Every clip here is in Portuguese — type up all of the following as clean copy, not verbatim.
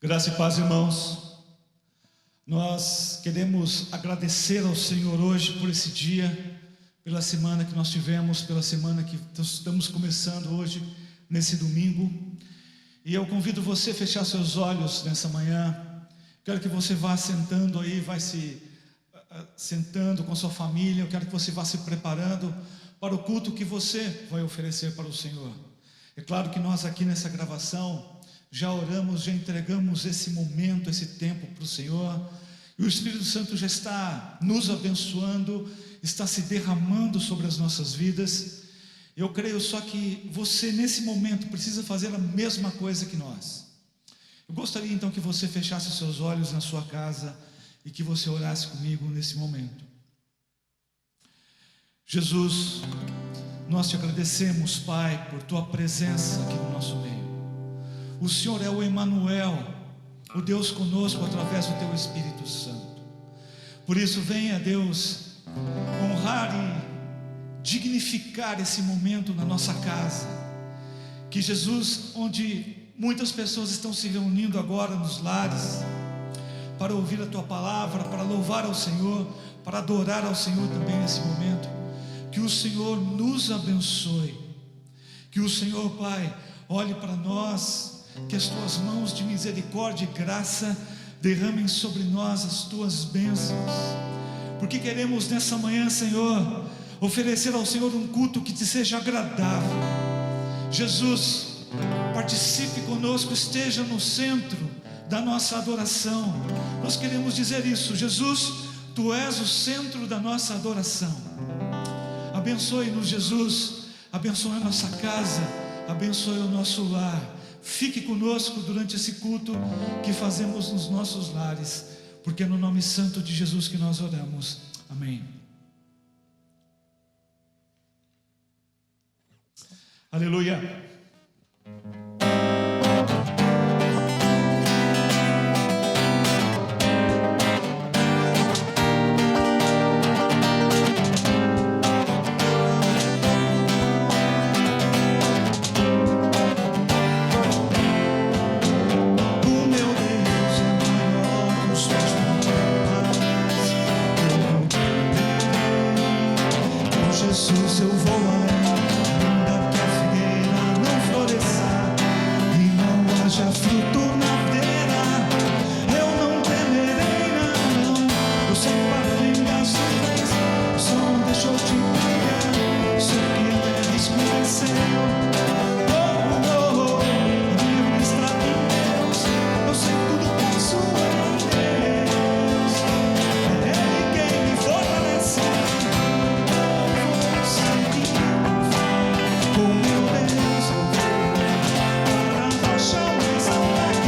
Graça e paz, irmãos. Nós queremos agradecer ao Senhor hoje por esse dia, pela semana que nós tivemos, pela semana que estamos começando hoje, nesse domingo. E eu convido você a fechar seus olhos nessa manhã. Quero que você vá sentando aí, vai se sentando com sua família. Eu quero que você vá se preparando para o culto que você vai oferecer para o Senhor. É claro que nós aqui nessa gravação já oramos, já entregamos esse momento, esse tempo para o Senhor, e o Espírito Santo já está nos abençoando, está se derramando sobre as nossas vidas. Eu creio só que você nesse momento precisa fazer a mesma coisa que nós. Eu gostaria então que você fechasse seus olhos na sua casa e que você orasse comigo nesse momento. Jesus, nós te agradecemos, Pai, por tua presença aqui no nosso meio. O Senhor é o Emanuel, o Deus conosco através do teu Espírito Santo. Por isso venha, Deus, honrar e dignificar esse momento na nossa casa. Que Jesus, onde muitas pessoas estão se reunindo agora nos lares, para ouvir a tua palavra, para louvar ao Senhor, para adorar ao Senhor também nesse momento, que o Senhor nos abençoe, que o Senhor, Pai, olhe para nós, que as tuas mãos de misericórdia e graça derramem sobre nós as tuas bênçãos, porque queremos nessa manhã, Senhor, oferecer ao Senhor um culto que te seja agradável. Jesus, participe conosco, esteja no centro da nossa adoração. Nós queremos dizer isso: Jesus, tu és o centro da nossa adoração. Abençoe-nos, Jesus, abençoe a nossa casa, abençoe o nosso lar. Fique conosco durante esse culto que fazemos nos nossos lares, porque é no nome santo de Jesus que nós oramos. Amém. Aleluia. Jesus, eu vou além, ainda que a figueira não floresça e não haja fruto na videira, eu não temerei, não. Eu sei que para vingar sofrês, o som deixou de brilhar, sei que a terra escureceu. Livre está em Deus, eu sei que tudo posso em Deus, é Ele quem me fortalece. Com meu Deus eu vou para a rocha mais alta.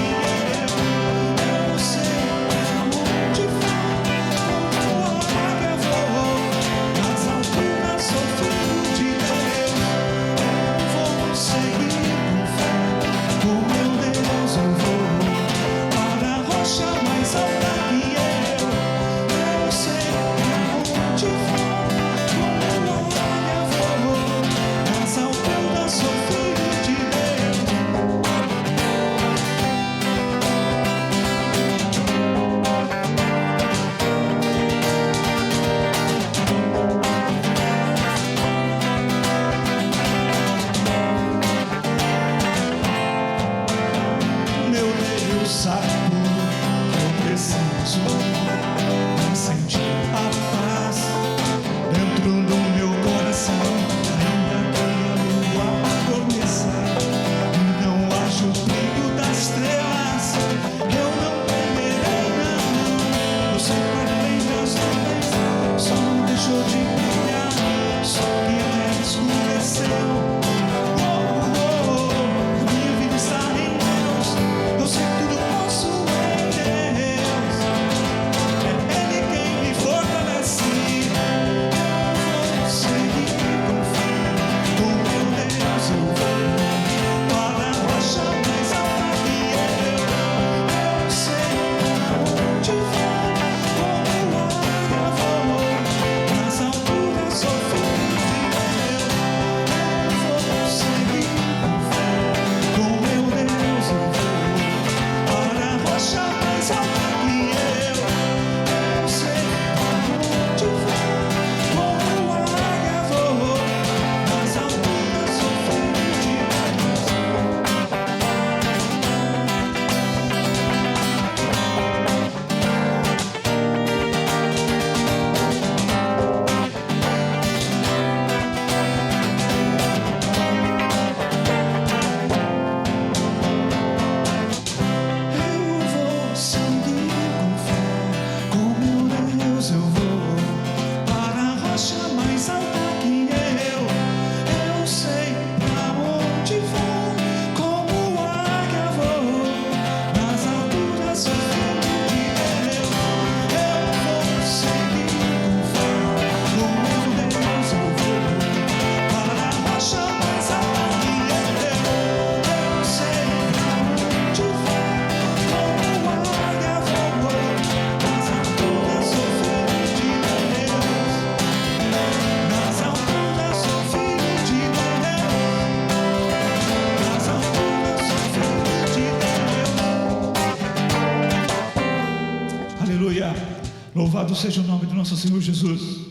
Louvado seja o nome do nosso Senhor Jesus.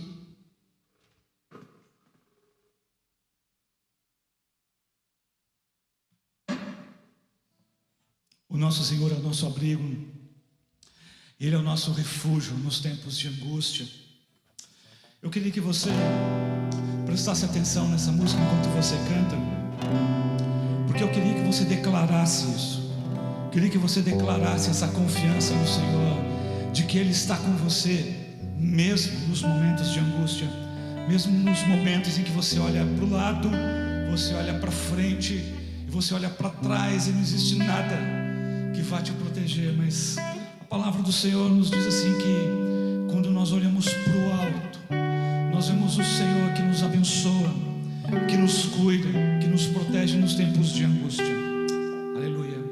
O nosso Senhor é o nosso abrigo, Ele é o nosso refúgio nos tempos de angústia. Eu queria que você prestasse atenção nessa música enquanto você canta, porque eu queria que você declarasse isso. Eu queria que você declarasse essa confiança no Senhor, de que Ele está com você, mesmo nos momentos de angústia, mesmo nos momentos em que você olha para o lado, você olha para frente, e você olha para trás e não existe nada que vá te proteger. Mas a palavra do Senhor nos diz assim que quando nós olhamos para o alto, nós vemos o Senhor que nos abençoa, que nos cuida, que nos protege nos tempos de angústia. Aleluia.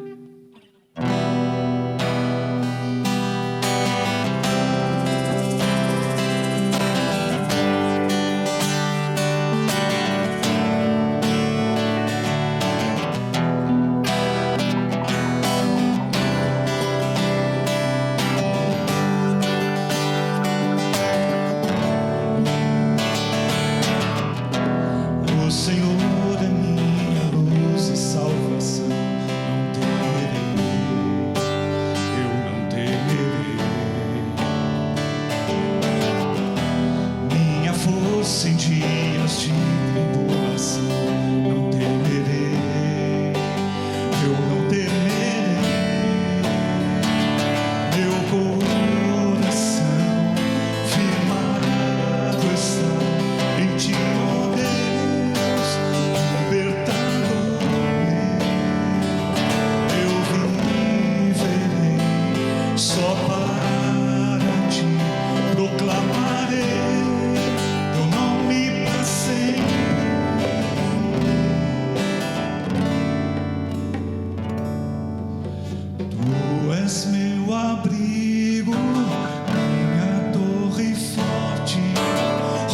O Senhor é minha luz e salvação, não temerei, eu não temerei. Minha força em dias de tribulação, não temerei, eu não temerei. Meu coração firmado está em Ti, ó Deus, libertador. Eu viverei só para Ti, proclamarei Teu nome para sempre. Tu és meu abrigo, minha torre forte,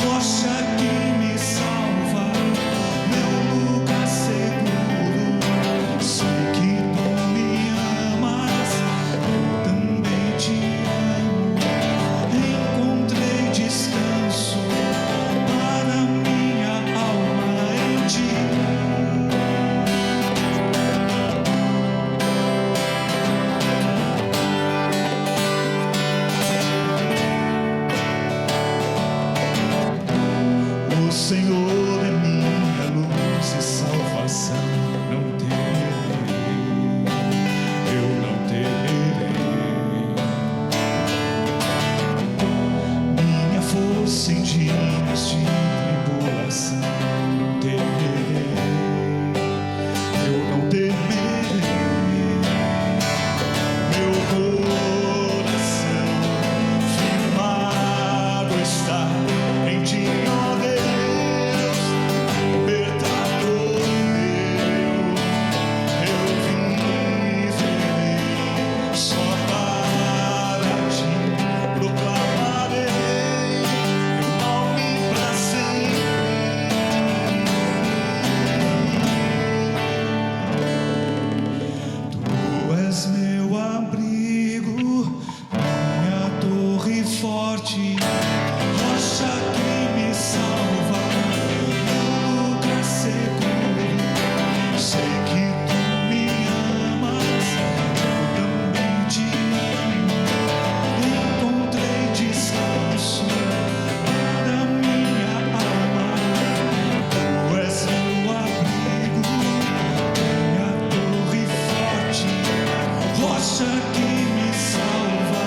rocha que me salva, meu lugar seguro. Sei que Tu me amas, eu também Te amo. Encontrei descanso para minha alma em Ti. O Senhor é minha luz e salvação, não temerei, eu não temerei. Minha força em dias de tribulação, não temerei, eu não temerei. Meu coração firmado está em Ti, ó Deus, libertador meu. Eu viverei só para Ti, proclamarei Teu nome para sempre. Tu és meu abrigo, minha torre forte, rocha que me salva, meu lugar seguro. Sei que Tu me amas, eu também Te amo. Encontrei descanso para minha alma. Tu és meu abrigo, minha torre forte, rocha que me salva,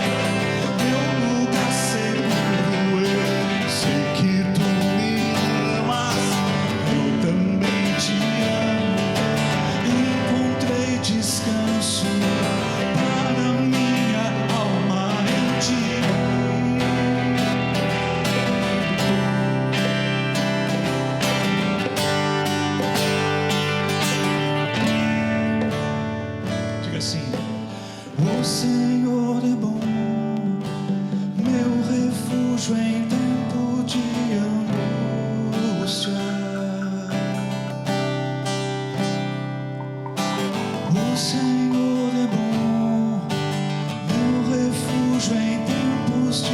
meu lugar seguro. Eu sei que Tu me amas, eu também Te amo. Encontrei descanso para minha alma em Ti. Diga assim: o Senhor é bom, meu refúgio em tempo de angústia. O Senhor é bom, meu refúgio em tempos de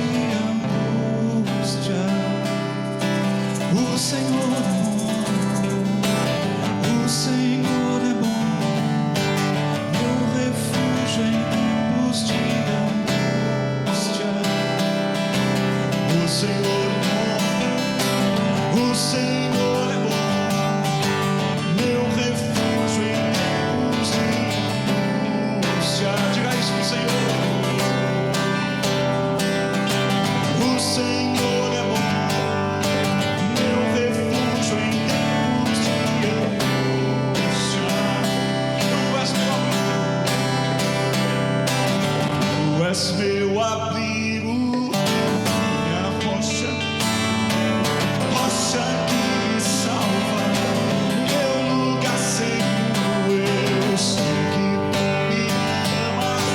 és meu abrigo, minha rocha, rocha que me salva, meu lugar seguro. Eu sei que tu me amas,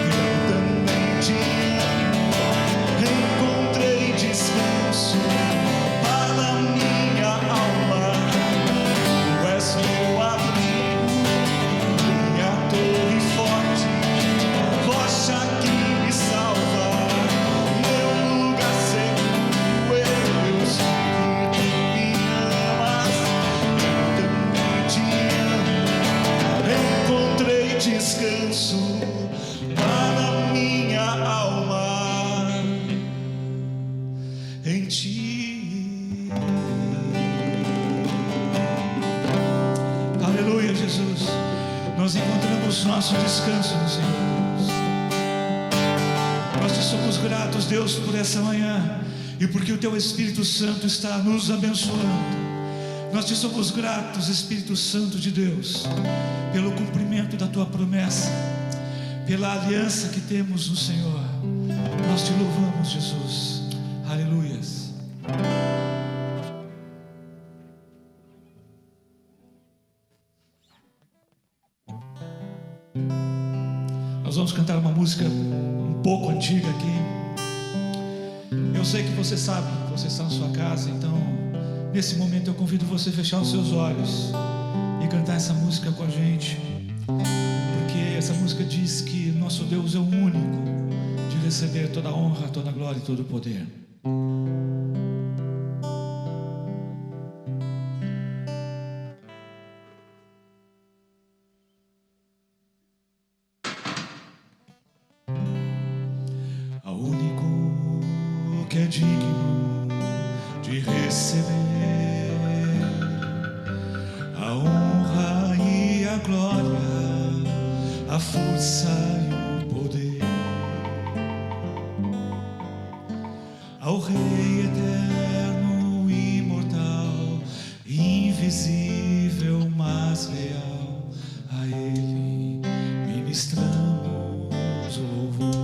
eu também te amo. Encontrei descanso para minha alma. Tu és meu abrigo, minha torre forte, rocha que me salva, meu lugar seguro. Eu sei que tu me amas, eu também te amo. Encontrei descanso para minha alma em ti. Aleluia, Jesus. Nós encontramos nosso descanso no Senhor, Deus. Nós te somos gratos, Deus, por essa manhã e porque o Teu Espírito Santo está nos abençoando. Nós te somos gratos, Espírito Santo de Deus, pelo cumprimento da Tua promessa, pela aliança que temos no Senhor. Nós te louvamos, Jesus. Aleluias. Nós vamos cantar uma música um pouco antiga aqui. Eu sei que você sabe, você está na sua casa, então nesse momento eu convido você a fechar os seus olhos e cantar essa música com a gente, porque essa música diz que nosso Deus é o único de receber toda a honra, toda a glória e todo o poder. Ao único que é digno de receber a honra e a glória, a força e o poder, ao Rei eterno, imortal, invisível, mas real, a Ele ministramos o louvor.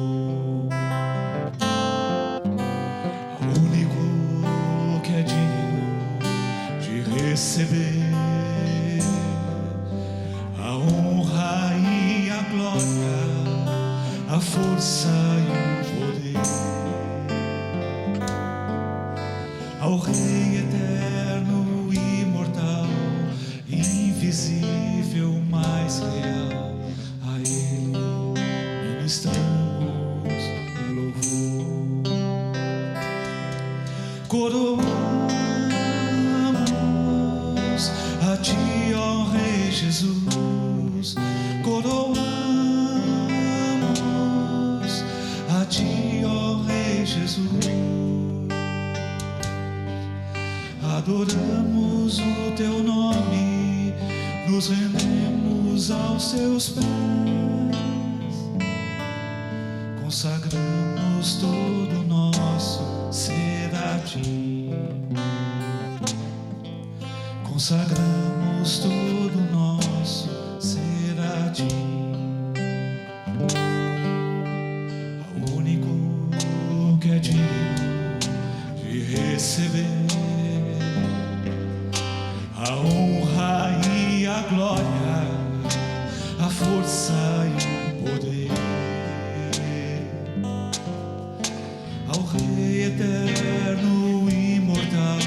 Ao único que é digno de receber a honra e a glória, a força e o poder, ao Rei eterno, imortal, invisível, mais real, a Ele ministramos o louvor. Coroamos a Ti, ó Rei Jesus, coroamos a Ti, ó Rei Jesus. Adoramos o Teu nome, nos rendemos aos Teus pés, consagramos todo o nosso ser a Ti, consagramos todo o nosso ser a Ti. Ao único que é digno de receber a honra e a glória, a força e o poder, ao Rei eterno, imortal,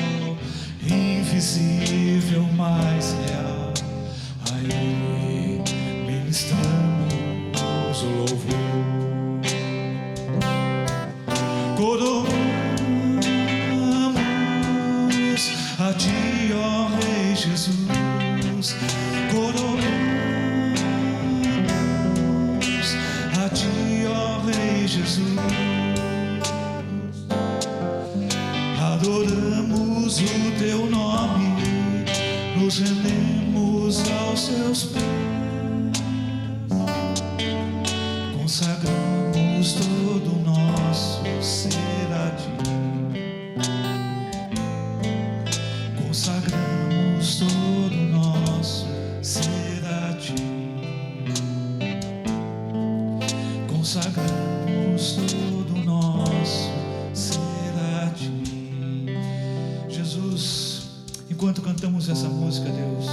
invisível, mais real, a Ele ministramos o louvor. Coroamos a Ti, ó Rei Jesus, coroamos a Ti, ó Rei Jesus. Adoramos o Teu nome, nos rendemos aos Teus pés, consagramos todo o nosso ser a Ti, consagramos todo o nosso ser a Ti, consagramos todo nosso será de mim. Jesus, enquanto cantamos essa música, Deus,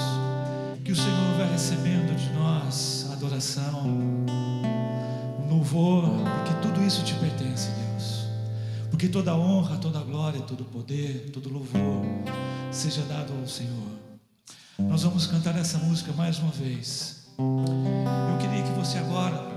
que o Senhor vai recebendo de nós a adoração, o louvor, porque tudo isso te pertence, Deus. Porque toda honra, toda glória, todo poder, todo louvor seja dado ao Senhor. Nós vamos cantar essa música mais uma vez. Eu queria que você agora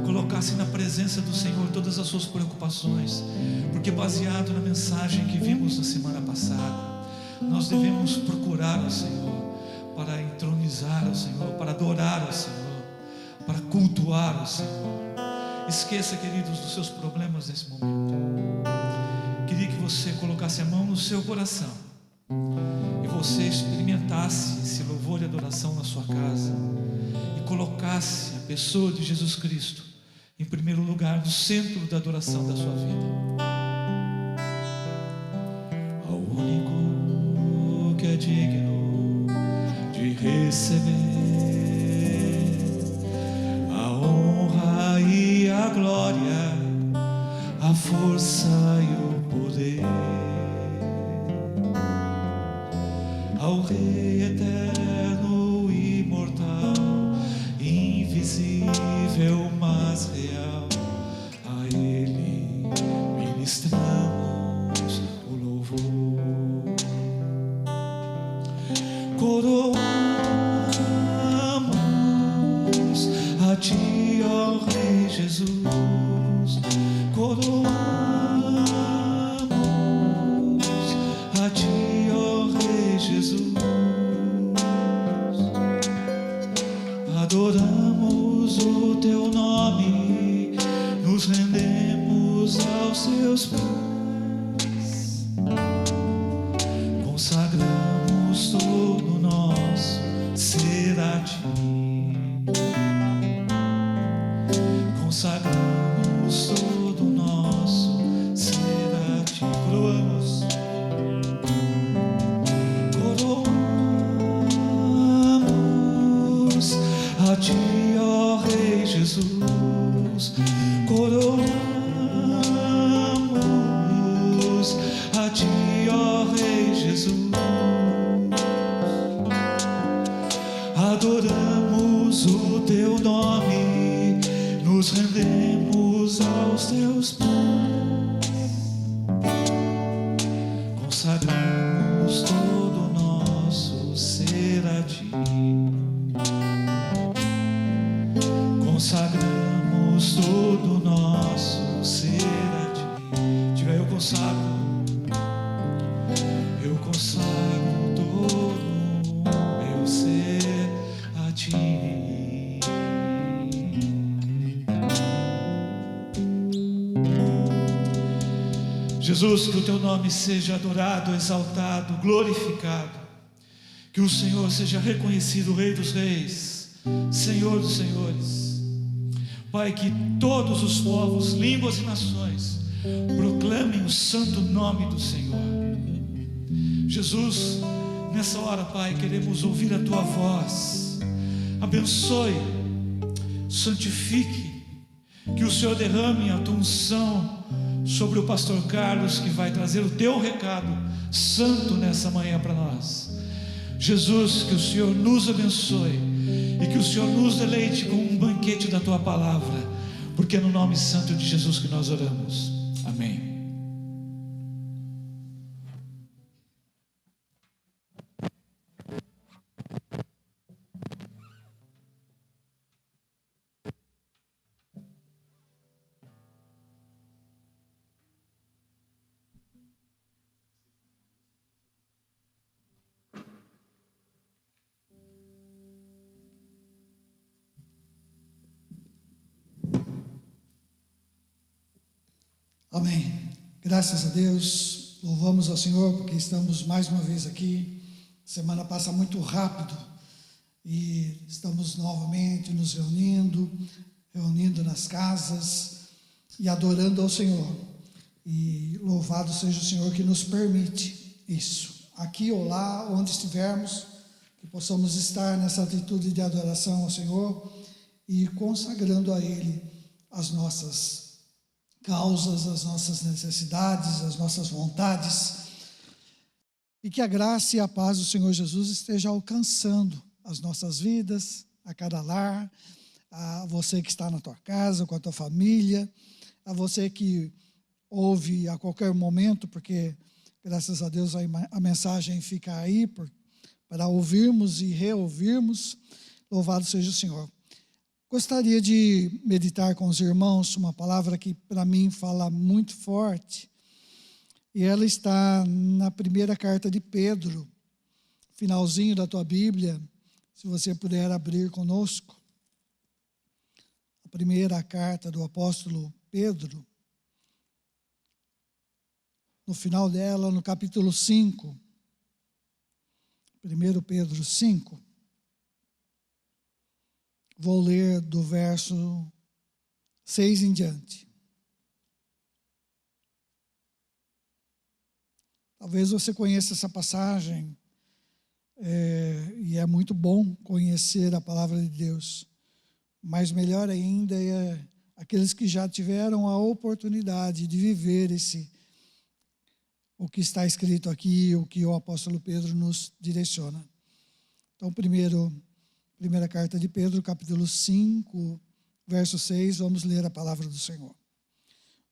colocasse na presença do Senhor todas as suas preocupações, porque baseado na mensagem que vimos na semana passada, nós devemos procurar ao Senhor para entronizar ao Senhor, para adorar ao Senhor, para cultuar ao Senhor. Esqueça, queridos, dos seus problemas nesse momento. Queria que você colocasse a mão no seu coração e você experimentasse esse louvor e adoração na sua casa e colocasse a pessoa de Jesus Cristo em primeiro lugar, no centro da adoração da sua vida. Ao único que é digno de receber a honra e a glória, a força e o poder, ao Rei eterno e imortal, invisível mas real, a Ele ministramos o louvor. Coroamos a Ti, ó Rei Jesus, coroamos a Ti, ó Rei Jesus, adoramos o Teu nome, nos rendemos aos Teus pés, consagramos todo nosso ser a Ti, consagramos todo nosso ser a Ti, coroamos a Ti, ó Rei Jesus, coroamos a Ti, ó Rei Jesus, adoramos o Teu nome, nos rendemos aos Teus pés, consagramos todo nosso ser a Ti, consagramos todo nosso ser a Ti. Diga: eu consagro todo meu ser a Ti. Jesus, que o Teu nome seja adorado, exaltado, glorificado, que o Senhor seja reconhecido, Rei dos Reis, Senhor dos Senhores. Pai, que todos os povos, línguas e nações proclamem o santo nome do Senhor. Jesus, nessa hora, Pai, queremos ouvir a Tua voz. Abençoe, santifique, que o Senhor derrame a Tua unção sobre o pastor Carlos, que vai trazer o Teu recado santo nessa manhã para nós. Jesus, que o Senhor nos abençoe e que o Senhor nos deleite com um banquete da Tua palavra, porque é no nome santo de Jesus que nós oramos. Amém. Amém. Graças a Deus, louvamos ao Senhor porque estamos mais uma vez aqui. A semana passa muito rápido e estamos novamente nos reunindo nas casas e adorando ao Senhor. E louvado seja o Senhor que nos permite isso. Aqui ou lá, onde estivermos, que possamos estar nessa atitude de adoração ao Senhor e consagrando a Ele as nossas causas, as nossas necessidades, as nossas vontades. E que a graça e a paz do Senhor Jesus esteja alcançando as nossas vidas, a cada lar, a você que está na tua casa, com a tua família, a você que ouve a qualquer momento, porque, graças a Deus, a mensagem fica aí para ouvirmos e reouvirmos. Louvado seja o Senhor. Gostaria de meditar com os irmãos uma palavra que, para mim, fala muito forte. E ela está na primeira carta de Pedro, finalzinho da tua Bíblia, se você puder abrir conosco. A primeira carta do apóstolo Pedro, no final dela, no capítulo 5, 1 Pedro 5, vou ler do verso 6 em diante. Talvez você conheça essa passagem, e é muito bom conhecer a palavra de Deus, mas melhor ainda é aqueles que já tiveram a oportunidade de viver o que está escrito aqui, o que o apóstolo Pedro nos direciona. Então, primeira carta de Pedro, capítulo 5, verso 6, vamos ler a palavra do Senhor.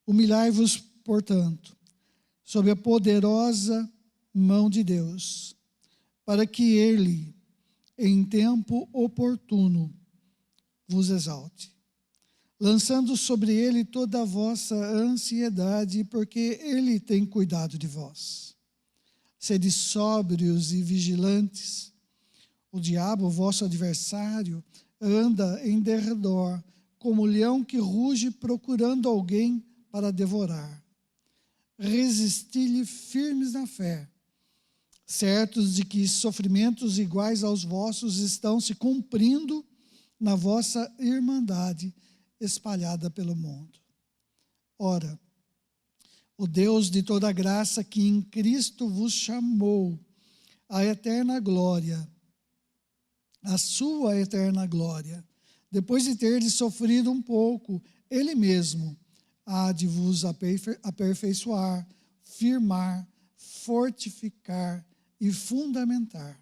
Humilhai-vos, portanto, sob a poderosa mão de Deus, para que Ele, em tempo oportuno, vos exalte, lançando sobre Ele toda a vossa ansiedade, porque Ele tem cuidado de vós. Sede sóbrios e vigilantes. O diabo, vosso adversário, anda em derredor, como leão que ruge procurando alguém para devorar. Resisti-lhe firmes na fé, certos de que sofrimentos iguais aos vossos estão se cumprindo na vossa irmandade espalhada pelo mundo. Ora, o Deus de toda graça que em Cristo vos chamou à eterna glória, a sua eterna glória, depois de terdes sofrido um pouco, Ele mesmo há de vos aperfeiçoar, firmar, fortificar e fundamentar.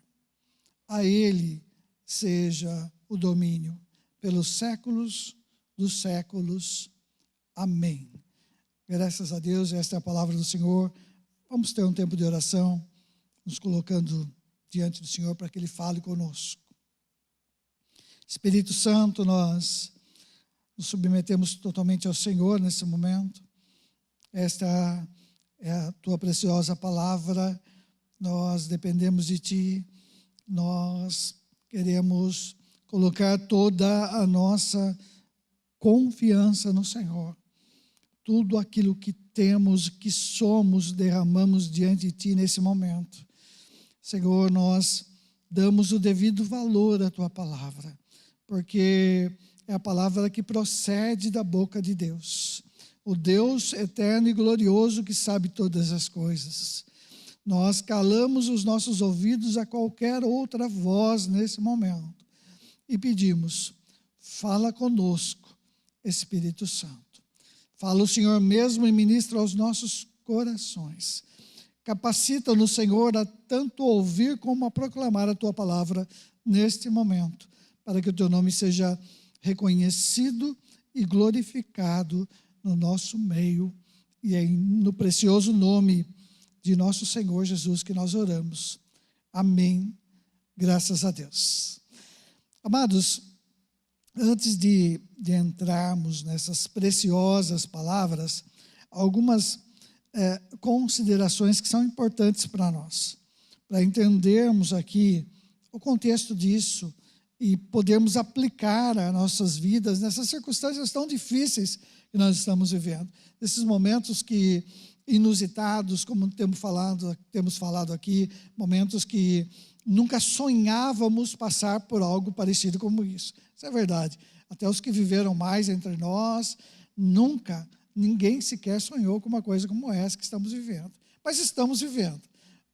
A Ele seja o domínio pelos séculos dos séculos. Amém. Graças a Deus, esta é a palavra do Senhor. Vamos ter um tempo de oração, nos colocando diante do Senhor para que Ele fale conosco. Espírito Santo, nós nos submetemos totalmente ao Senhor nesse momento. Esta é a tua preciosa palavra, nós dependemos de ti, nós queremos colocar toda a nossa confiança no Senhor. Tudo aquilo que temos, que somos, derramamos diante de ti nesse momento. Senhor, nós damos o devido valor à tua palavra, porque é a palavra que procede da boca de Deus, o Deus eterno e glorioso que sabe todas as coisas. Nós calamos os nossos ouvidos a qualquer outra voz nesse momento e pedimos, fala conosco, Espírito Santo. Fala o Senhor mesmo e ministra aos nossos corações. Capacita-nos, Senhor, a tanto ouvir como a proclamar a tua palavra neste momento, para que o teu nome seja reconhecido e glorificado no nosso meio, e é no precioso nome de nosso Senhor Jesus que nós oramos. Amém. Graças a Deus. Amados, antes de entrarmos nessas preciosas palavras, algumas considerações que são importantes para nós, para entendermos aqui o contexto disso e podermos aplicar as nossas vidas nessas circunstâncias tão difíceis que nós estamos vivendo. Nesses momentos que inusitados, como temos falado aqui, momentos que nunca sonhávamos passar por algo parecido como isso. Isso é verdade. Até os que viveram mais entre nós, ninguém sequer sonhou com uma coisa como essa que estamos vivendo. Mas estamos vivendo,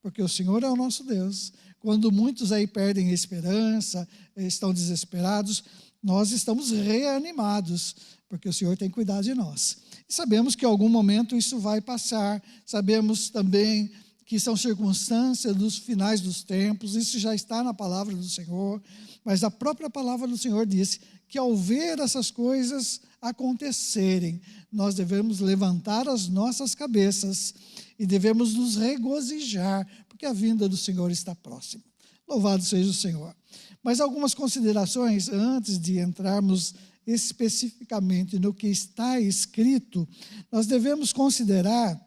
porque o Senhor é o nosso Deus. Quando muitos aí perdem a esperança, estão desesperados, nós estamos reanimados, porque o Senhor tem cuidado de nós. E sabemos que em algum momento isso vai passar, sabemos também que são circunstâncias dos finais dos tempos, isso já está na palavra do Senhor, mas a própria palavra do Senhor disse que ao ver essas coisas acontecerem, nós devemos levantar as nossas cabeças e devemos nos regozijar, porque a vinda do Senhor está próxima. Louvado seja o Senhor. Mas algumas considerações antes de entrarmos especificamente no que está escrito, nós devemos considerar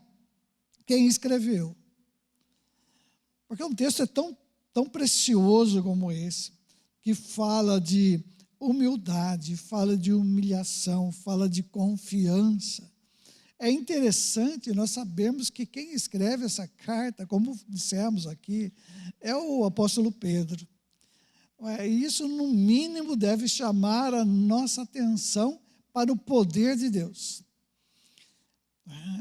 quem escreveu. Porque um texto é tão precioso como esse, que fala de humildade, fala de humilhação, fala de confiança. É interessante nós sabermos que quem escreve essa carta, como dissemos aqui, é o apóstolo Pedro. E isso, no mínimo, deve chamar a nossa atenção para o poder de Deus.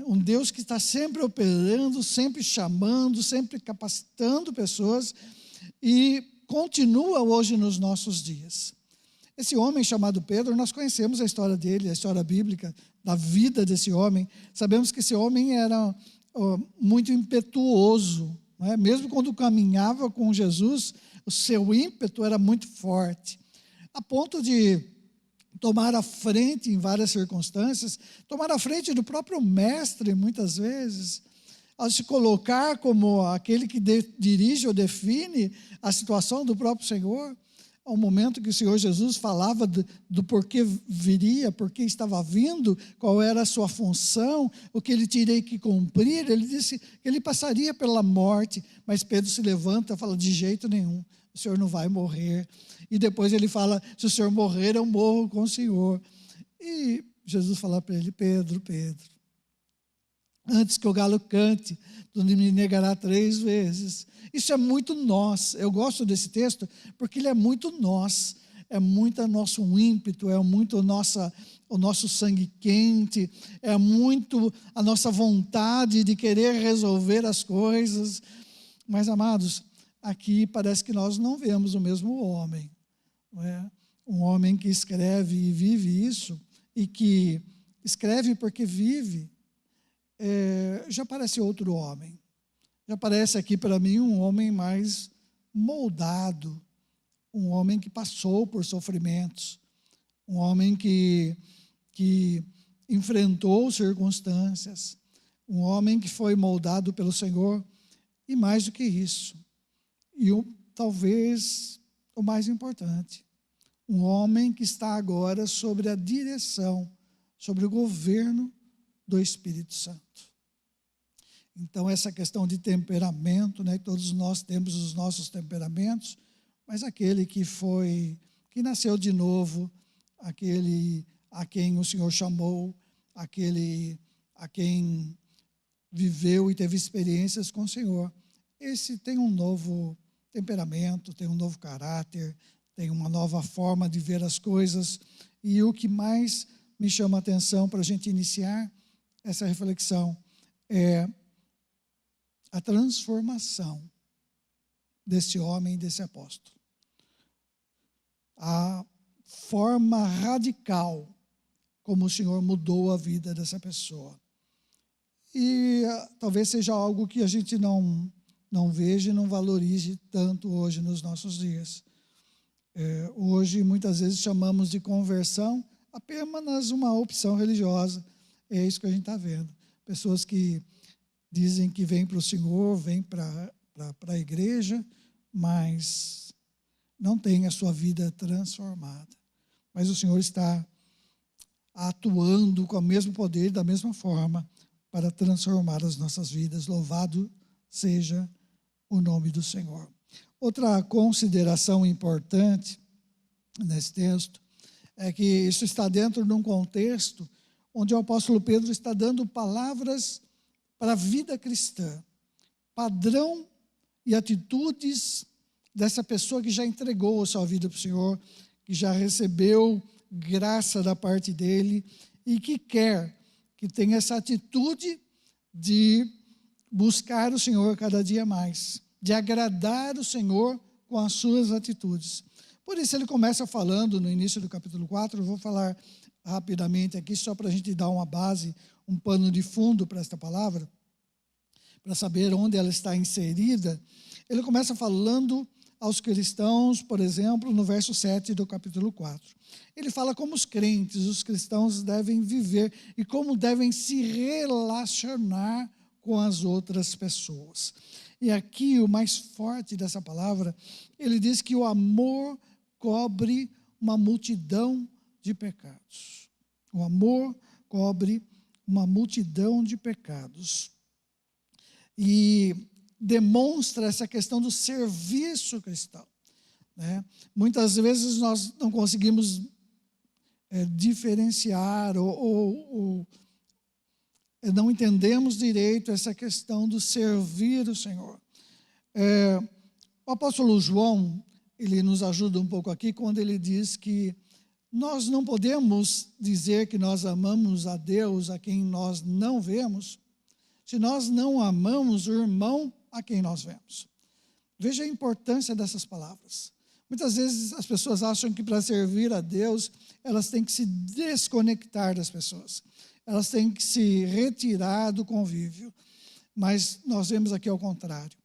Um Deus que está sempre operando, sempre chamando, sempre capacitando pessoas e continua hoje nos nossos dias. Esse homem chamado Pedro, nós conhecemos a história dele, a história bíblica da vida desse homem. Sabemos que esse homem era muito impetuoso, não é? Mesmo quando caminhava com Jesus, o seu ímpeto era muito forte, a ponto de tomar a frente em várias circunstâncias, tomar a frente do próprio mestre, muitas vezes, ao se colocar como aquele que dirige ou define a situação do próprio Senhor. Ao momento que o Senhor Jesus falava do porquê viria, porquê estava vindo, qual era a sua função, o que ele teria que cumprir, ele disse que ele passaria pela morte, mas Pedro se levanta e fala, de jeito nenhum, o Senhor não vai morrer. E depois ele fala, se o Senhor morrer, eu morro com o Senhor. E Jesus fala para ele, Pedro, antes que o galo cante, tu me negará 3 vezes. Isso é muito nós. Eu gosto desse texto porque ele é muito nós. É muito nosso ímpeto, é muito o nosso sangue quente, é muito a nossa vontade de querer resolver as coisas. Mas, amados, aqui parece que nós não vemos o mesmo homem. Não é? Um homem que escreve e vive isso, e que escreve porque vive, já parece outro homem. Já parece aqui para mim um homem mais moldado, um homem que passou por sofrimentos, um homem que enfrentou circunstâncias, um homem que foi moldado pelo Senhor, e mais do que isso, talvez o mais importante, um homem que está agora sobre a direção, sobre o governo do Espírito Santo. Então, essa questão de temperamento, né, todos nós temos os nossos temperamentos, mas aquele que nasceu de novo, aquele a quem o Senhor chamou, aquele a quem viveu e teve experiências com o Senhor, esse tem um novo temperamento, tem um novo caráter, tem uma nova forma de ver as coisas. E o que mais me chama a atenção para a gente iniciar essa reflexão é a transformação desse homem, desse apóstolo. A forma radical como o Senhor mudou a vida dessa pessoa. E talvez seja algo que a gente não veja e não valorize tanto hoje nos nossos dias. Hoje, muitas vezes, chamamos de conversão apenas uma opção religiosa. É isso que a gente está vendo. Pessoas que dizem que vêm para o Senhor, vêm para a igreja, mas não têm a sua vida transformada. Mas o Senhor está atuando com o mesmo poder, da mesma forma, para transformar as nossas vidas. Louvado seja o nome do Senhor. Outra consideração importante nesse texto é que isso está dentro de um contexto onde o apóstolo Pedro está dando palavras para a vida cristã, padrão e atitudes dessa pessoa que já entregou a sua vida para o Senhor, que já recebeu graça da parte dele e que quer que tenha essa atitude de buscar o Senhor cada dia mais, de agradar o Senhor com as suas atitudes. Por isso ele começa falando no início do capítulo 4, eu vou falar rapidamente aqui, só para a gente dar uma base, um pano de fundo para esta palavra, para saber onde ela está inserida. Ele começa falando aos cristãos, por exemplo, no verso 7 do capítulo 4. Ele fala como os crentes, os cristãos devem viver e como devem se relacionar com as outras pessoas. E aqui o mais forte dessa palavra, ele diz que o amor cobre uma multidão de pecados. O amor cobre uma multidão de pecados. E demonstra essa questão do serviço cristão, né? Muitas vezes nós não conseguimos diferenciar ou não entendemos direito essa questão do servir o Senhor. O apóstolo João, ele nos ajuda um pouco aqui quando ele diz que nós não podemos dizer que nós amamos a Deus a quem nós não vemos, se nós não amamos o irmão a quem nós vemos. Veja a importância dessas palavras. Muitas vezes as pessoas acham que para servir a Deus, elas têm que se desconectar das pessoas. Elas têm que se retirar do convívio. Mas nós vemos aqui ao contrário,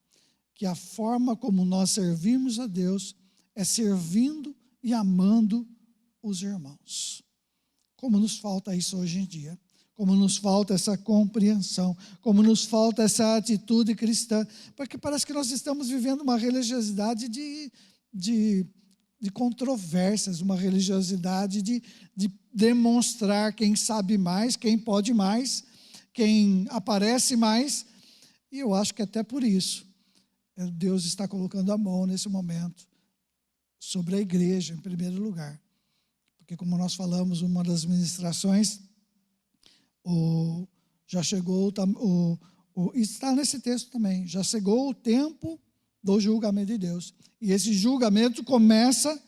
que a forma como nós servimos a Deus é servindo e amando os irmãos. Como nos falta isso hoje em dia. Como nos falta essa compreensão, como nos falta essa atitude cristã, porque parece que nós estamos vivendo uma religiosidade de controvérsias, uma religiosidade de demonstrar quem sabe mais, quem pode mais, quem aparece mais, e eu acho que até por isso, Deus está colocando a mão nesse momento sobre a igreja, em primeiro lugar, porque como nós falamos, uma das ministrações, já chegou, está nesse texto também, já chegou o tempo do julgamento de Deus. E esse julgamento começa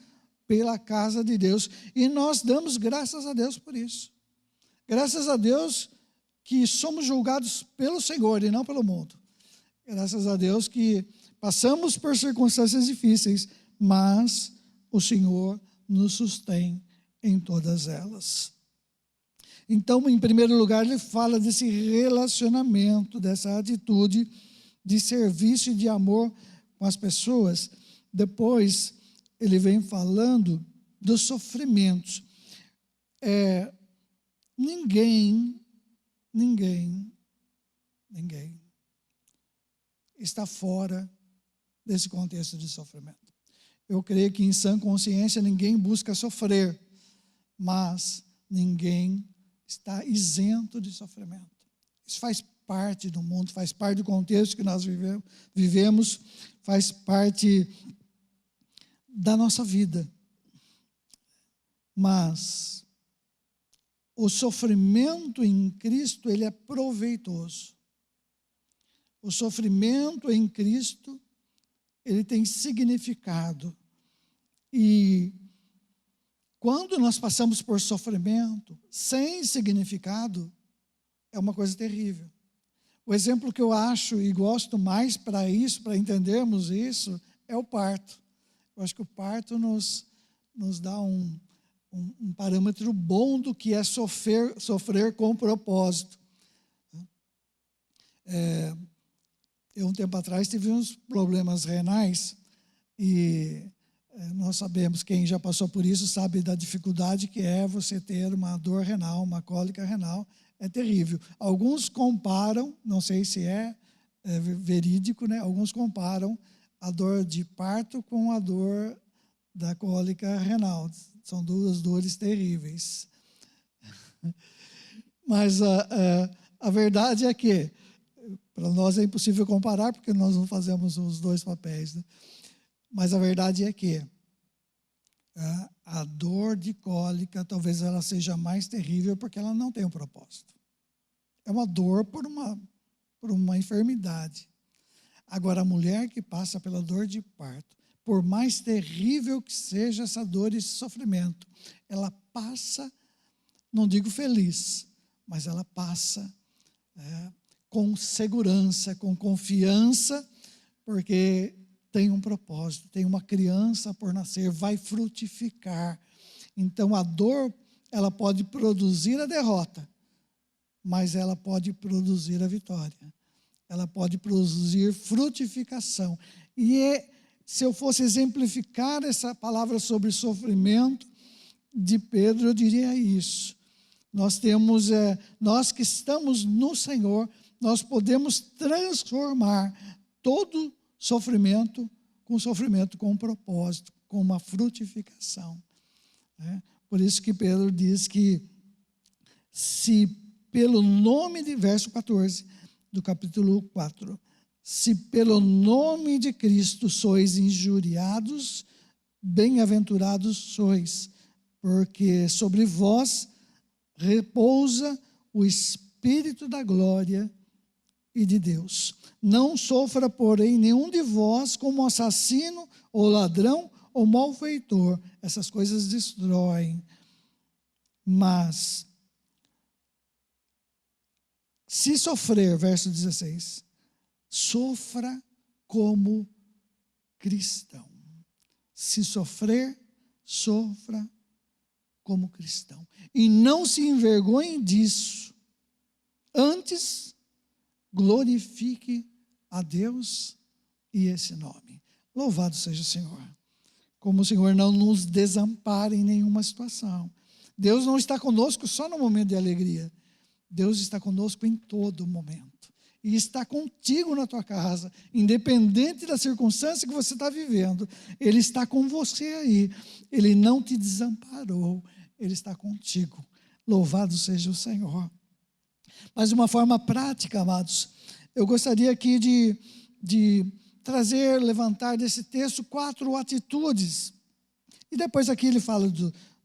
pela casa de Deus. E nós damos graças a Deus por isso. Graças a Deus que somos julgados pelo Senhor e não pelo mundo. Graças a Deus que passamos por circunstâncias difíceis, mas o Senhor nos sustém em todas elas. Então, em primeiro lugar, ele fala desse relacionamento, dessa atitude de serviço e de amor com as pessoas. Depois, ele vem falando dos sofrimentos. Ninguém está fora desse contexto de sofrimento. Eu creio que em sã consciência ninguém busca sofrer, mas ninguém está isento de sofrimento. Isso faz parte do mundo, faz parte do contexto que nós vivemos, faz parte da nossa vida. Mas o sofrimento em Cristo, ele é proveitoso. O sofrimento em Cristo, ele tem significado. E quando nós passamos por sofrimento sem significado, é uma coisa terrível. O exemplo que eu acho e gosto mais para isso, para entendermos isso, é o parto. Eu acho que o parto nos dá um parâmetro bom do que é sofrer com propósito. Eu, um tempo atrás, tive uns problemas renais e nós sabemos, quem já passou por isso sabe da dificuldade que é você ter uma dor renal, uma cólica renal, é terrível. Alguns comparam, não sei se é verídico, né? Alguns comparam a dor de parto com a dor da cólica renal. São duas dores terríveis. Mas a verdade é que, para nós é impossível comparar, porque nós não fazemos os dois papéis, né? Mas a verdade é que a dor de cólica, talvez ela seja mais terrível porque ela não tem um propósito. É uma dor por uma enfermidade. Agora, a mulher que passa pela dor de parto, por mais terrível que seja essa dor e esse sofrimento, ela passa, não digo feliz, mas ela passa com segurança, com confiança, porque tem um propósito, tem uma criança por nascer, vai frutificar. Então a dor, ela pode produzir a derrota, mas ela pode produzir a vitória. Ela pode produzir frutificação. E se eu fosse exemplificar essa palavra sobre sofrimento de Pedro, eu diria isso. Nós que estamos no Senhor, nós podemos transformar todo sofrimento com um propósito, com uma frutificação. Né? Por isso que Pedro diz que se pelo nome de, verso 14 do capítulo 4, se pelo nome de Cristo sois injuriados, bem-aventurados sois, porque sobre vós repousa o Espírito da glória e de Deus. Não sofra, porém, nenhum de vós como assassino, ou ladrão, ou malfeitor. Essas coisas destroem. Mas, se sofrer, verso 16, sofra como cristão. Se sofrer, sofra como cristão. E não se envergonhe disso. Antes, glorifique a Deus e esse nome. Louvado seja o Senhor. Como o Senhor não nos desampara em nenhuma situação. Deus não está conosco só no momento de alegria. Deus está conosco em todo momento. E está contigo na tua casa, independente da circunstância que você está vivendo. Ele está com você aí. Ele não te desamparou. Ele está contigo. Louvado seja o Senhor. Mas de uma forma prática, amados, eu gostaria aqui de trazer, levantar desse texto 4 atitudes. E depois aqui ele fala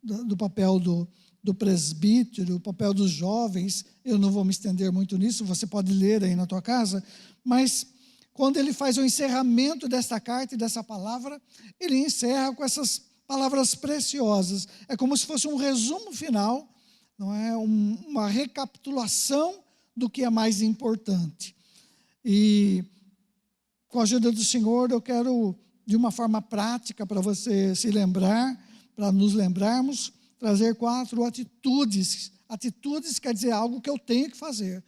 do papel do presbítero, o papel dos jovens. Eu não vou me estender muito nisso, você pode ler aí na tua casa, mas quando ele faz o encerramento desta carta e dessa palavra, ele encerra com essas palavras preciosas. É como se fosse um resumo final, não é? Uma recapitulação do que é mais importante. E com a ajuda do Senhor, eu quero, de uma forma prática, para você se lembrar, para nos lembrarmos, trazer 4 atitudes. Atitudes quer dizer algo que eu tenho que fazer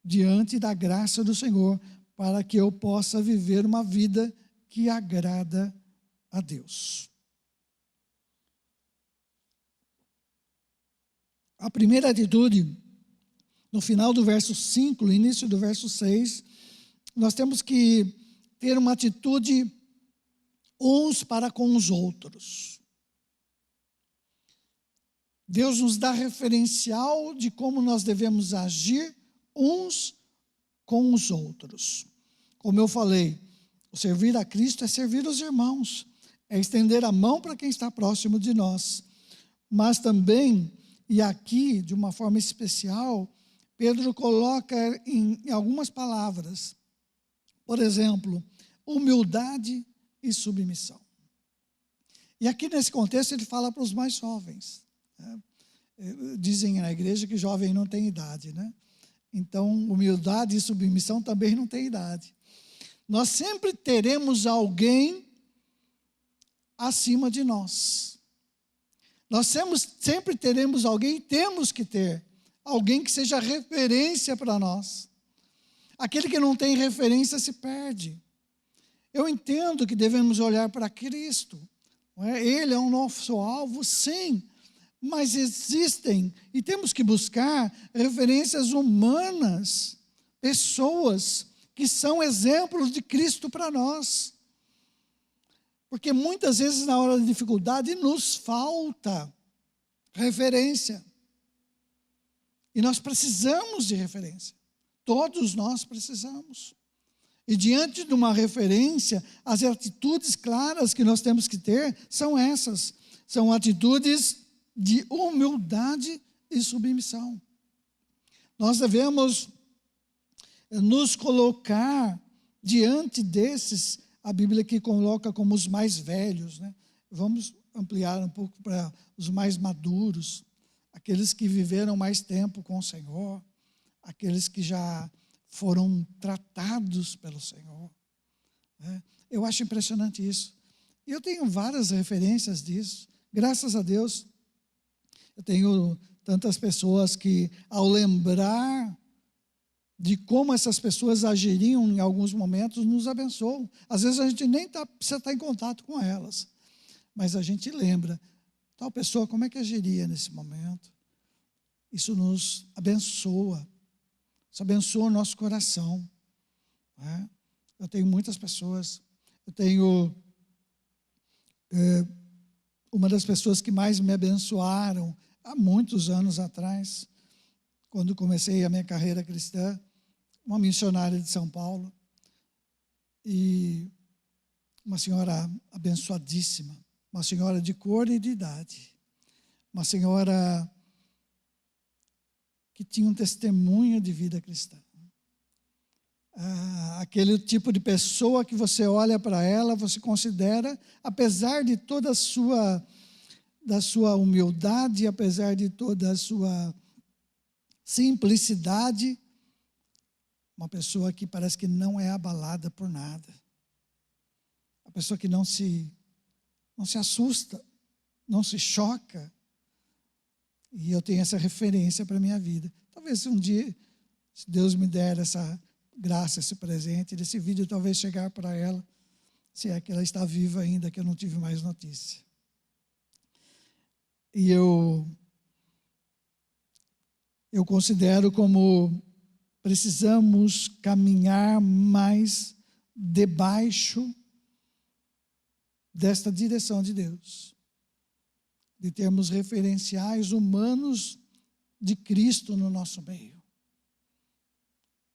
diante da graça do Senhor, para que eu possa viver uma vida que agrada a Deus. A primeira atitude, no final do verso 5, no início do verso 6, nós temos que ter uma atitude uns para com os outros. Deus nos dá referencial de como nós devemos agir uns com os outros. Como eu falei, o servir a Cristo é servir os irmãos, é estender a mão para quem está próximo de nós. Mas também, e aqui de uma forma especial, Pedro coloca em algumas palavras, por exemplo, humildade e submissão. E aqui nesse contexto ele fala para os mais jovens. Dizem na igreja que jovem não tem idade, né? Então, humildade e submissão também não tem idade. Nós sempre teremos alguém acima de nós. Nós sempre teremos alguém, temos que ter alguém que seja referência para nós. Aquele que não tem referência se perde. Eu entendo que devemos olhar para Cristo. Não é? Ele é o nosso alvo, sim. Mas existem, e temos que buscar, referências humanas, pessoas que são exemplos de Cristo para nós. Porque muitas vezes na hora da dificuldade nos falta referência. E nós precisamos de referência. Todos nós precisamos. E diante de uma referência, as atitudes claras que nós temos que ter são essas. São atitudes de humildade e submissão. Nós devemos nos colocar diante desses, a Bíblia aqui coloca como os mais velhos, né? Vamos ampliar um pouco para os mais maduros, aqueles que viveram mais tempo com o Senhor, aqueles que já foram tratados pelo Senhor, né? Eu acho impressionante isso. E eu tenho várias referências disso. Graças a Deus, eu tenho tantas pessoas que, ao lembrar de como essas pessoas agiriam em alguns momentos, nos abençoam. Às vezes a gente nem precisa estar em contato com elas, mas a gente lembra, tal pessoa, como é que agiria nesse momento? Isso nos abençoa, isso abençoa o nosso coração. Né? Eu tenho muitas pessoas, eu tenho uma das pessoas que mais me abençoaram há muitos anos atrás, quando comecei a minha carreira cristã, uma missionária de São Paulo, e uma senhora abençoadíssima, uma senhora de cor e de idade, uma senhora que tinha um testemunho de vida cristã. Aquele tipo de pessoa que você olha para ela, você considera, apesar de toda da sua humildade, apesar de toda a sua simplicidade, uma pessoa que parece que não é abalada por nada. Uma pessoa que não se assusta, não se choca. E eu tenho essa referência para a minha vida. Talvez um dia, se Deus me der essa graça, esse presente, desse vídeo talvez chegar para ela, se é que ela está viva ainda, que eu não tive mais notícia. E eu considero como precisamos caminhar mais debaixo desta direção de Deus, de termos referenciais humanos de Cristo no nosso meio.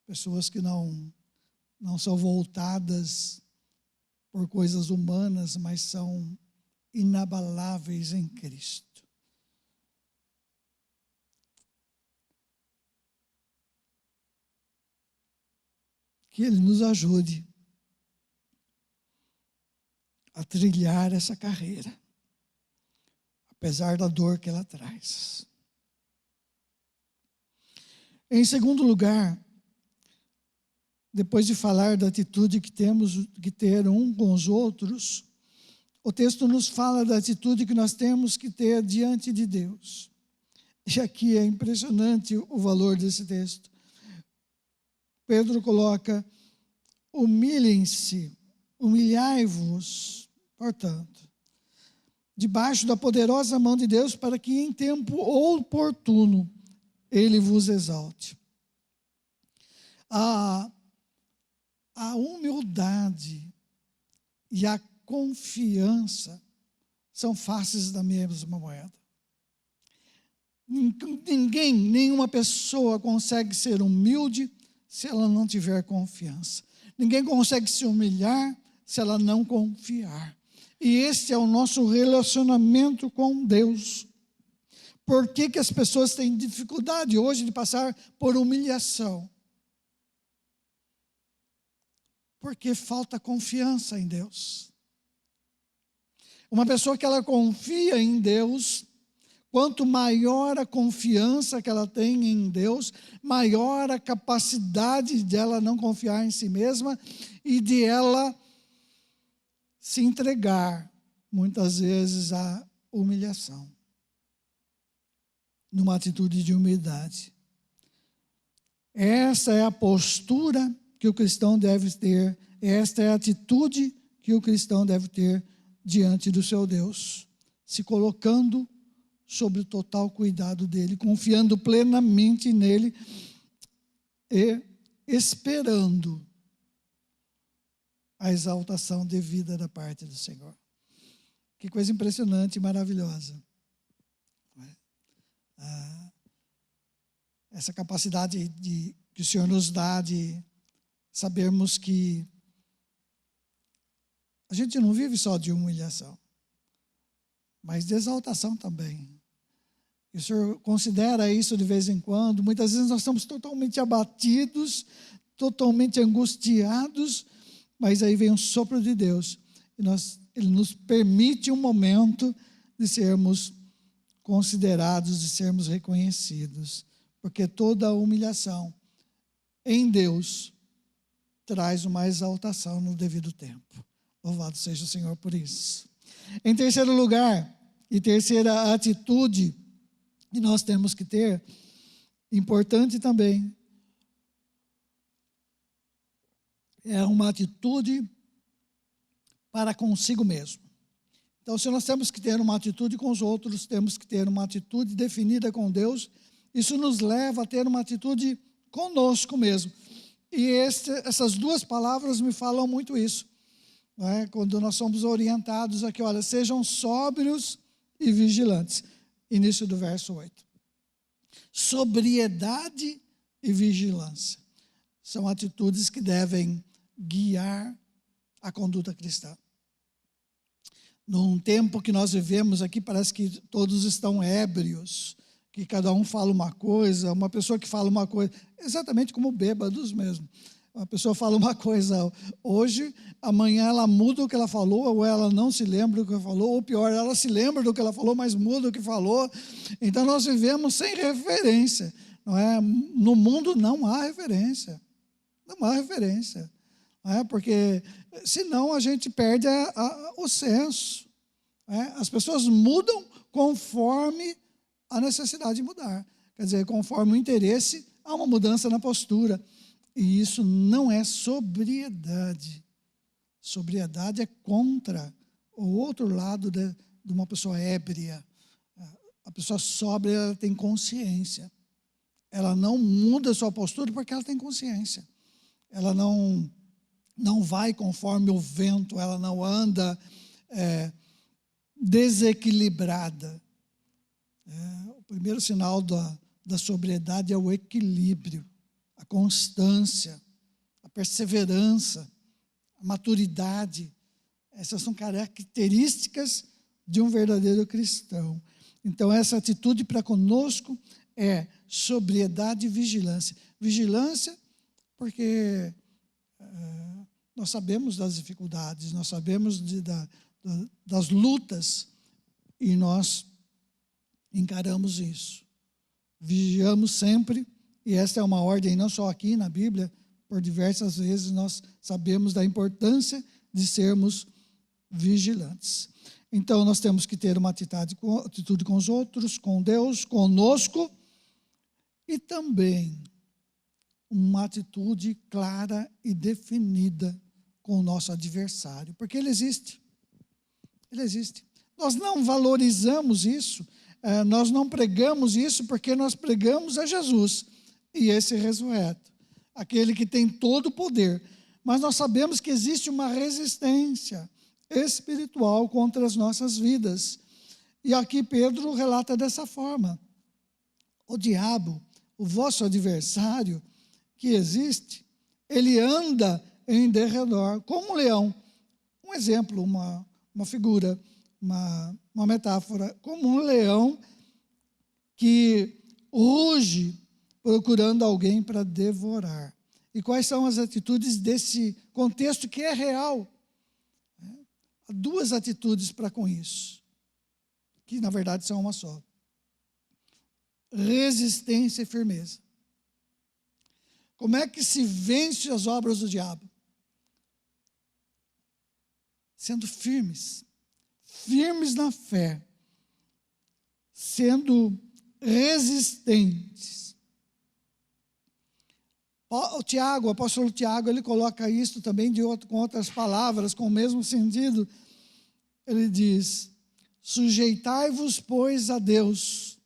Pessoas que não são voltadas por coisas humanas, mas são inabaláveis em Cristo. Que Ele nos ajude a trilhar essa carreira, apesar da dor que ela traz. Em segundo lugar, depois de falar da atitude que temos que ter um com os outros, o texto nos fala da atitude que nós temos que ter diante de Deus. E aqui é impressionante o valor desse texto. Pedro coloca: humilhem-se, humilhai-vos, portanto, debaixo da poderosa mão de Deus, para que em tempo oportuno Ele vos exalte. A humildade e a confiança são faces da mesma moeda. Nenhuma pessoa consegue ser humilde se ela não tiver confiança. Ninguém consegue se humilhar se ela não confiar. E esse é o nosso relacionamento com Deus. Por que as pessoas têm dificuldade hoje de passar por humilhação? Porque falta confiança em Deus. Uma pessoa que ela confia em Deus, quanto maior a confiança que ela tem em Deus, maior a capacidade de ela não confiar em si mesma e de ela se entregar, muitas vezes, à humilhação, numa atitude de humildade. Essa é a postura que o cristão deve ter, esta é a atitude que o cristão deve ter diante do seu Deus, se colocando sob o total cuidado dele, confiando plenamente nele e esperando a exaltação devida da parte do Senhor. Que coisa impressionante e maravilhosa. Essa capacidade que o Senhor nos dá de sabermos que a gente não vive só de humilhação, mas de exaltação também. E o Senhor considera isso de vez em quando. Muitas vezes nós estamos totalmente abatidos, totalmente angustiados, mas aí vem um sopro de Deus. E Ele nos permite um momento de sermos considerados, de sermos reconhecidos. Porque toda humilhação em Deus traz uma exaltação no devido tempo. Louvado seja o Senhor por isso. Em terceiro lugar, e terceira atitude que nós temos que ter, importante também, é uma atitude para consigo mesmo. Então, se nós temos que ter uma atitude com os outros, temos que ter uma atitude definida com Deus, isso nos leva a ter uma atitude conosco mesmo. E essas duas palavras me falam muito isso. Não é? Quando nós somos orientados aqui, olha, sejam sóbrios e vigilantes. Início do verso 8. Sobriedade e vigilância são atitudes que devem guiar a conduta cristã. Num tempo que nós vivemos aqui, parece que todos estão ébrios, que cada um fala uma coisa, uma pessoa que fala uma coisa, exatamente como bêbados mesmo. Uma pessoa fala uma coisa hoje, amanhã ela muda o que ela falou, ou ela não se lembra do que ela falou, ou pior, ela se lembra do que ela falou, mas muda o que falou. Então nós vivemos sem referência, não é? No mundo não há referência, não há referência, não é? Porque senão a gente perde o senso. Não é? As pessoas mudam conforme a necessidade de mudar, quer dizer, conforme o interesse, há uma mudança na postura. E isso não é sobriedade. Sobriedade é contra o outro lado de uma pessoa ébria. A pessoa sóbria, ela tem consciência. Ela não muda a sua postura porque ela tem consciência. Ela não vai conforme o vento, ela não anda desequilibrada. O primeiro sinal da sobriedade é o equilíbrio. A constância, a perseverança, a maturidade. Essas são características de um verdadeiro cristão. Então, essa atitude para conosco é sobriedade e vigilância. Vigilância porque nós sabemos das dificuldades, nós sabemos das lutas e nós encaramos isso. Vigiamos sempre. E esta é uma ordem não só aqui na Bíblia, por diversas vezes nós sabemos da importância de sermos vigilantes. Então nós temos que ter uma atitude com os outros, com Deus, conosco, e também uma atitude clara e definida com o nosso adversário, porque ele existe. Ele existe. Nós não valorizamos isso, nós não pregamos isso porque nós pregamos a Jesus. E esse ressurreto, aquele que tem todo o poder. Mas nós sabemos que existe uma resistência espiritual contra as nossas vidas. E aqui Pedro relata dessa forma. O diabo, o vosso adversário que existe, ele anda em derredor, como um leão. Um exemplo, uma figura, uma metáfora, como um leão que ruge procurando alguém para devorar. E quais são as atitudes desse contexto que é real? Há duas atitudes para com isso, que na verdade são uma só. Resistência e firmeza. Como é que se vence as obras do diabo? Sendo firmes. Firmes na fé. Sendo resistentes. O apóstolo Tiago, ele coloca isso também com outras palavras, com o mesmo sentido. Ele diz: sujeitai-vos, pois, a Deus,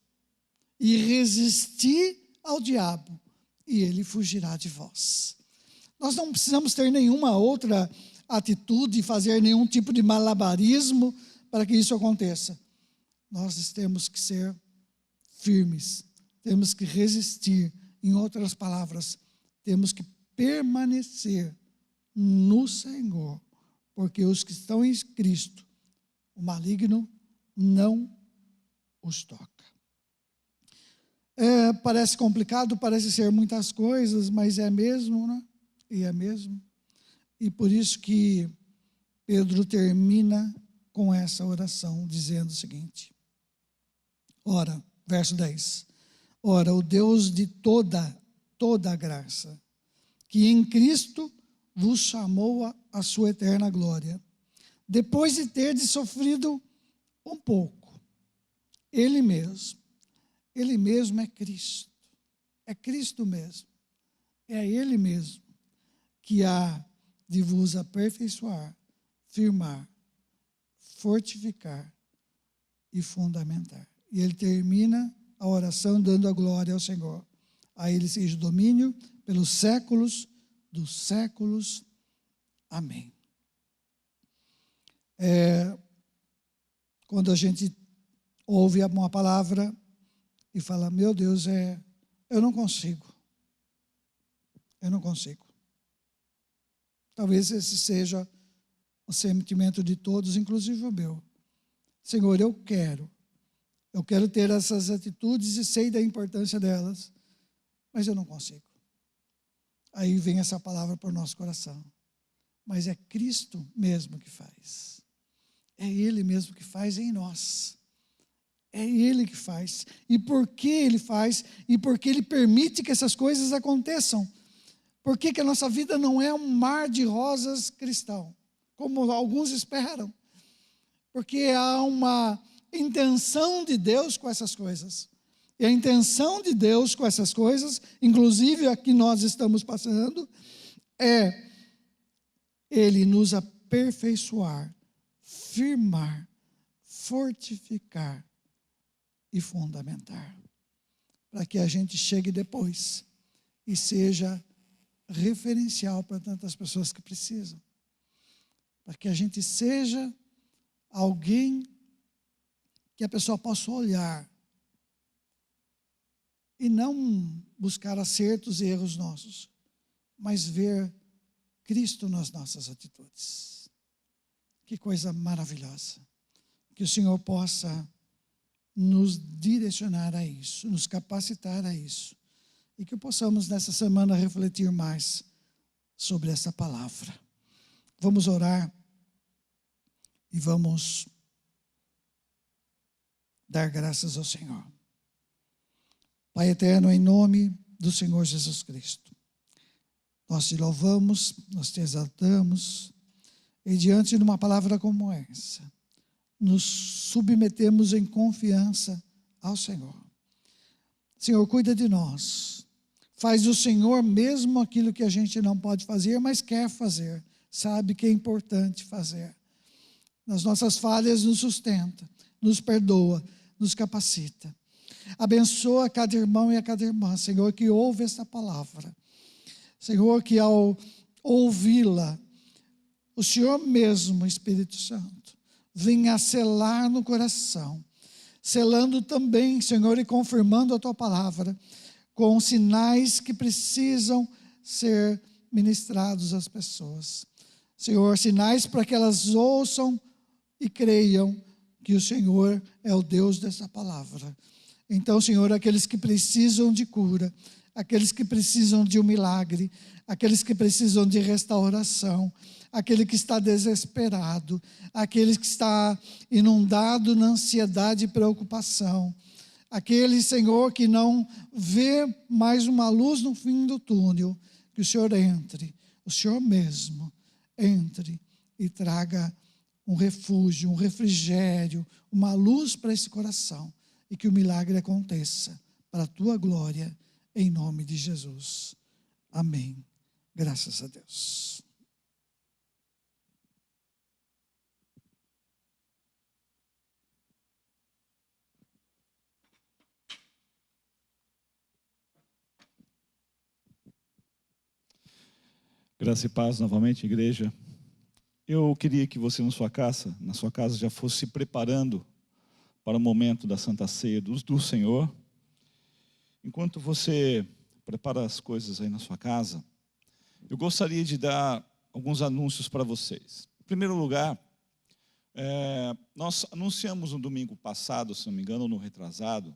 e resisti ao diabo, e ele fugirá de vós. Nós não precisamos ter nenhuma outra atitude, fazer nenhum tipo de malabarismo para que isso aconteça. Nós temos que ser firmes, temos que resistir. Em outras palavras, temos que permanecer no Senhor, porque os que estão em Cristo, o maligno não os toca. Parece complicado, parece ser muitas coisas, mas é mesmo, né? E é mesmo. E por isso que Pedro termina com essa oração, dizendo o seguinte. Ora, verso 10. Ora, o Deus de toda a graça, que em Cristo vos chamou a sua eterna glória, depois de ter sofrido um pouco, Ele mesmo é Cristo mesmo, é Ele mesmo que há de vos aperfeiçoar, firmar, fortificar e fundamentar. E ele termina a oração dando a glória ao Senhor. A Ele seja o domínio pelos séculos dos séculos. Amém. Quando a gente ouve uma palavra e fala, meu Deus, eu não consigo. Talvez esse seja o sentimento de todos, inclusive o meu. Senhor, eu quero ter essas atitudes e sei da importância delas, mas eu não consigo. Aí vem essa palavra para o nosso coração. Mas é Cristo mesmo que faz. É Ele mesmo que faz em nós. É Ele que faz. E por que Ele faz? E por que Ele permite que essas coisas aconteçam? Por que a nossa vida não é um mar de rosas cristão, como alguns esperam? Porque há uma intenção de Deus com essas coisas. E a intenção de Deus com essas coisas, inclusive a que nós estamos passando, é Ele nos aperfeiçoar, firmar, fortificar e fundamentar. Para que a gente chegue depois e seja referencial para tantas pessoas que precisam. Para que a gente seja alguém que a pessoa possa olhar e não buscar acertos e erros nossos, mas ver Cristo nas nossas atitudes. Que coisa maravilhosa. Que o Senhor possa nos direcionar a isso, nos capacitar a isso. E que possamos nessa semana refletir mais sobre essa palavra. Vamos orar e vamos dar graças ao Senhor. Pai eterno, em nome do Senhor Jesus Cristo, nós te louvamos, nós te exaltamos, e diante de uma palavra como essa, nos submetemos em confiança ao Senhor. Senhor, cuida de nós. Faz o Senhor mesmo aquilo que a gente não pode fazer, mas quer fazer. Sabe que é importante fazer. Nas nossas falhas nos sustenta, nos perdoa, nos capacita. Abençoa cada irmão e a cada irmã, Senhor, que ouve esta palavra. Senhor, que ao ouvi-la, o Senhor mesmo, Espírito Santo, venha selar no coração, selando também, Senhor, e confirmando a Tua palavra, com sinais que precisam ser ministrados às pessoas. Senhor, sinais para que elas ouçam e creiam que o Senhor é o Deus dessa palavra. Então, Senhor, aqueles que precisam de cura, aqueles que precisam de um milagre, aqueles que precisam de restauração, aquele que está desesperado, aquele que está inundado na ansiedade e preocupação, aquele, Senhor, que não vê mais uma luz no fim do túnel, que o Senhor entre, o Senhor mesmo entre e traga um refúgio, um refrigério, uma luz para esse coração e que o milagre aconteça para a Tua glória, em nome de Jesus. Amém. Graças a Deus. Graça e paz novamente, igreja. Eu queria que você na sua casa já fosse se preparando para o momento da Santa Ceia do Senhor. Enquanto você prepara as coisas aí na sua casa, eu gostaria de dar alguns anúncios para vocês. Em primeiro lugar, nós anunciamos no domingo passado, se não me engano, ou no retrasado,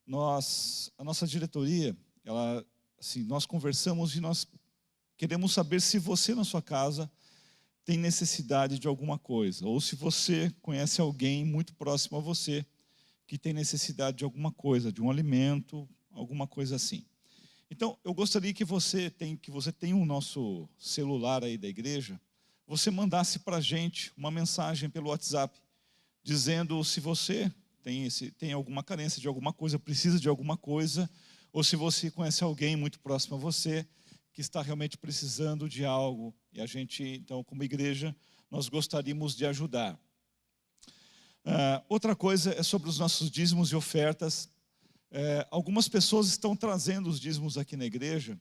a nossa diretoria, nós conversamos e nós queremos saber se você na sua casa tem necessidade de alguma coisa, ou se você conhece alguém muito próximo a você que tem necessidade de alguma coisa, de um alimento, alguma coisa assim. Então, eu gostaria que você tenha o nosso celular aí da igreja. você mandasse para a gente uma mensagem pelo WhatsApp, dizendo se você tem alguma carência de alguma coisa, precisa de alguma coisa, ou se você conhece alguém muito próximo a você, que está realmente precisando de algo. E a gente, então, como igreja, nós gostaríamos de ajudar. Outra coisa é sobre os nossos dízimos e ofertas. Algumas pessoas estão trazendo os dízimos aqui na igreja,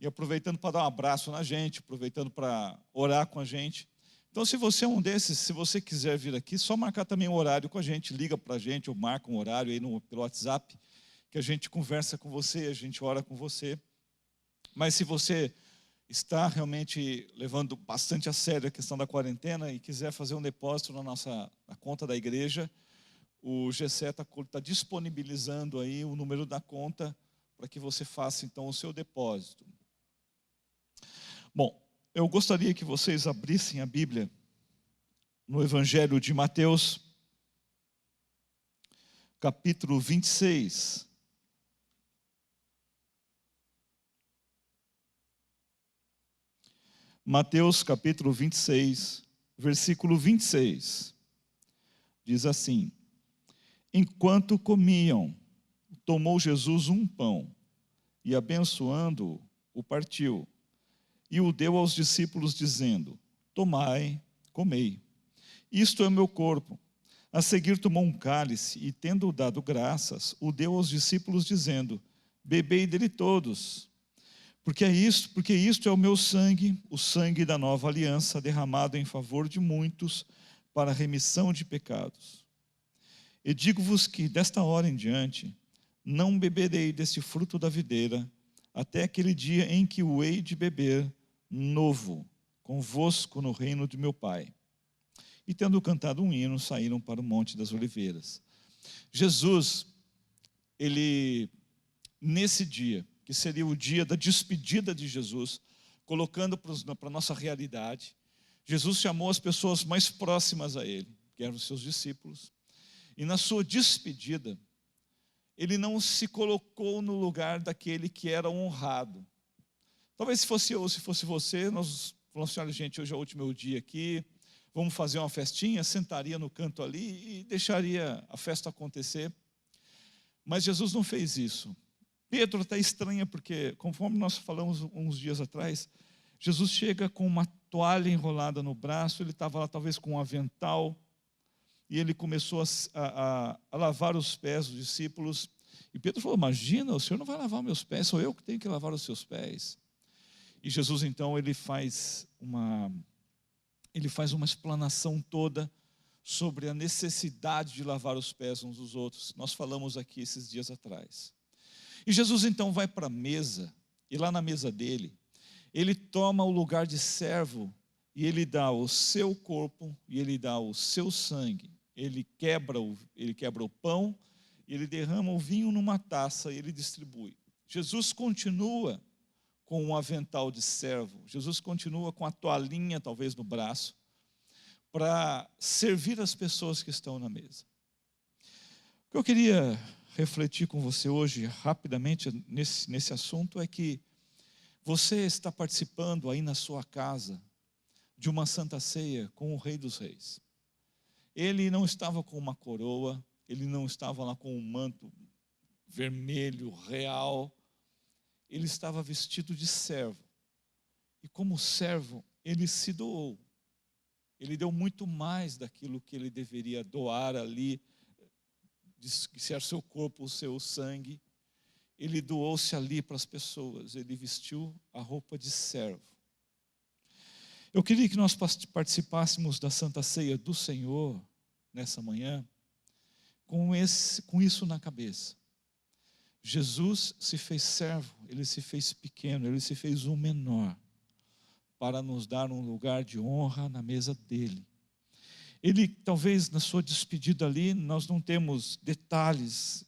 e aproveitando para dar um abraço na gente, aproveitando para orar com a gente. Então, se você é um desses, se você quiser vir aqui, só marcar também um horário com a gente, liga para a gente ou marca um horário aí pelo WhatsApp, que a gente conversa com você, a gente ora com você. Mas se você está realmente levando bastante a sério a questão da quarentena e quiser fazer um depósito na conta da igreja, o GC está disponibilizando aí o número da conta para que você faça então o seu depósito. Bom, eu gostaria que vocês abrissem a Bíblia no Evangelho de Mateus, capítulo 26. Mateus, capítulo 26, versículo 26. Diz assim: enquanto comiam, tomou Jesus um pão e, abençoando-o, o partiu e o deu aos discípulos, dizendo: tomai, comei, isto é o meu corpo. A seguir tomou um cálice e, tendo dado graças, o deu aos discípulos, dizendo: bebei dele todos, porque isto é o meu sangue, o sangue da nova aliança, derramado em favor de muitos para a remissão de pecados. E digo-vos que desta hora em diante não beberei desse fruto da videira, até aquele dia em que o hei de beber novo convosco no reino de meu Pai. E tendo cantado um hino, saíram para o Monte das Oliveiras. Jesus, nesse dia, que seria o dia da despedida de Jesus, colocando para a nossa realidade, Jesus chamou as pessoas mais próximas a Ele, que eram os seus discípulos, e na sua despedida, Ele não se colocou no lugar daquele que era honrado. Talvez se fosse eu, se fosse você, nós falamos assim: olha, gente, hoje é o último dia aqui, vamos fazer uma festinha, sentaria no canto ali e deixaria a festa acontecer. Mas Jesus não fez isso. Pedro está estranha porque, conforme nós falamos uns dias atrás, Jesus chega com uma toalha enrolada no braço, ele estava lá talvez com um avental, e ele começou a lavar os pés dos discípulos. E Pedro falou: imagina, o Senhor não vai lavar meus pés, sou eu que tenho que lavar os seus pés. E Jesus então ele faz uma explanação toda sobre a necessidade de lavar os pés uns dos outros. Nós falamos aqui esses dias atrás. E Jesus então vai para a mesa, e lá na mesa dele, ele toma o lugar de servo, e ele dá o seu corpo, e ele dá o seu sangue. Ele quebra o pão, e ele derrama o vinho numa taça, e ele distribui. Jesus continua com um avental de servo, Jesus continua com a toalhinha talvez no braço, para servir as pessoas que estão na mesa. O que eu queria refletir com você hoje, rapidamente, nesse assunto, é que você está participando aí na sua casa de uma santa ceia com o Rei dos Reis. Ele não estava com uma coroa, ele não estava lá com um manto vermelho, real, ele estava vestido de servo. E como servo, ele se doou. Ele deu muito mais daquilo que ele deveria doar ali, se era seu corpo, o seu sangue. Ele doou-se ali para as pessoas, ele vestiu a roupa de servo. Eu queria que nós participássemos da Santa Ceia do Senhor, nessa manhã, com isso na cabeça. Jesus se fez servo, ele se fez pequeno, ele se fez um menor, para nos dar um lugar de honra na mesa dele. Ele, talvez na sua despedida ali, nós não temos detalhes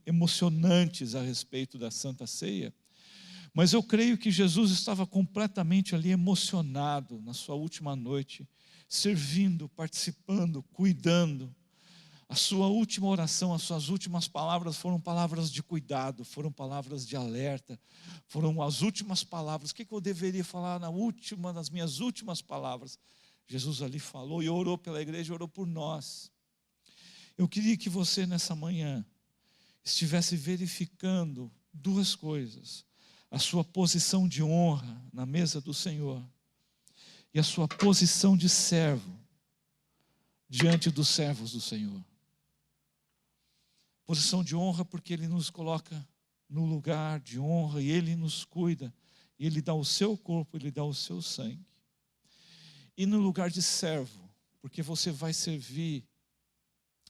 emocionantes a respeito da Santa Ceia, mas eu creio que Jesus estava completamente ali emocionado na sua última noite, servindo, participando, cuidando. A sua última oração, as suas últimas palavras foram palavras de cuidado, foram palavras de alerta, foram as últimas palavras. O que eu deveria falar nas minhas últimas palavras? Jesus ali falou e orou pela igreja, orou por nós. Eu queria que você nessa manhã estivesse verificando duas coisas: a sua posição de honra na mesa do Senhor e a sua posição de servo diante dos servos do Senhor. Posição de honra porque Ele nos coloca no lugar de honra e Ele nos cuida, e Ele dá o seu corpo, Ele dá o seu sangue. E no lugar de servo, porque você vai servir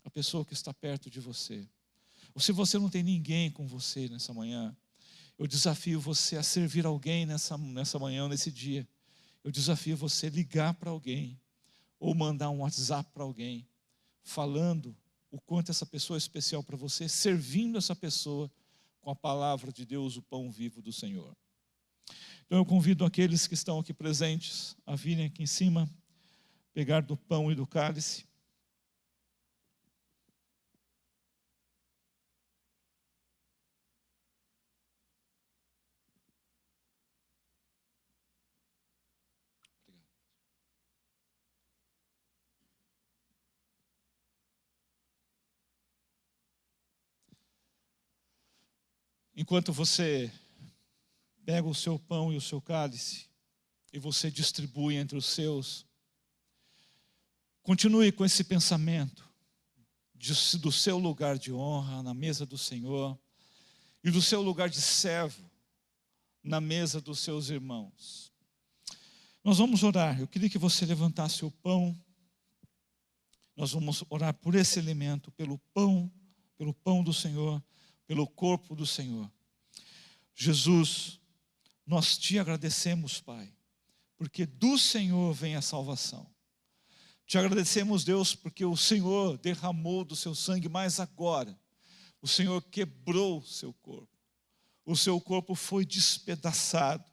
a pessoa que está perto de você. Ou se você não tem ninguém com você nessa manhã, eu desafio você a servir alguém nessa manhã, nesse dia. Eu desafio você a ligar para alguém, ou mandar um WhatsApp para alguém, falando o quanto essa pessoa é especial para você, servindo essa pessoa com a palavra de Deus, o pão vivo do Senhor. Então eu convido aqueles que estão aqui presentes a virem aqui em cima, pegar do pão e do cálice. Enquanto você pega o seu pão e o seu cálice e você distribui entre os seus, continue com esse pensamento do seu lugar de honra na mesa do Senhor e do seu lugar de servo na mesa dos seus irmãos. Nós vamos orar. Eu queria que você levantasse o pão. Nós vamos orar por esse alimento, pelo pão do Senhor, pelo corpo do Senhor. Jesus, nós te agradecemos, Pai, porque do Senhor vem a salvação. Te agradecemos, Deus, porque o Senhor derramou do seu sangue, mas agora o Senhor quebrou o seu corpo. O seu corpo foi despedaçado.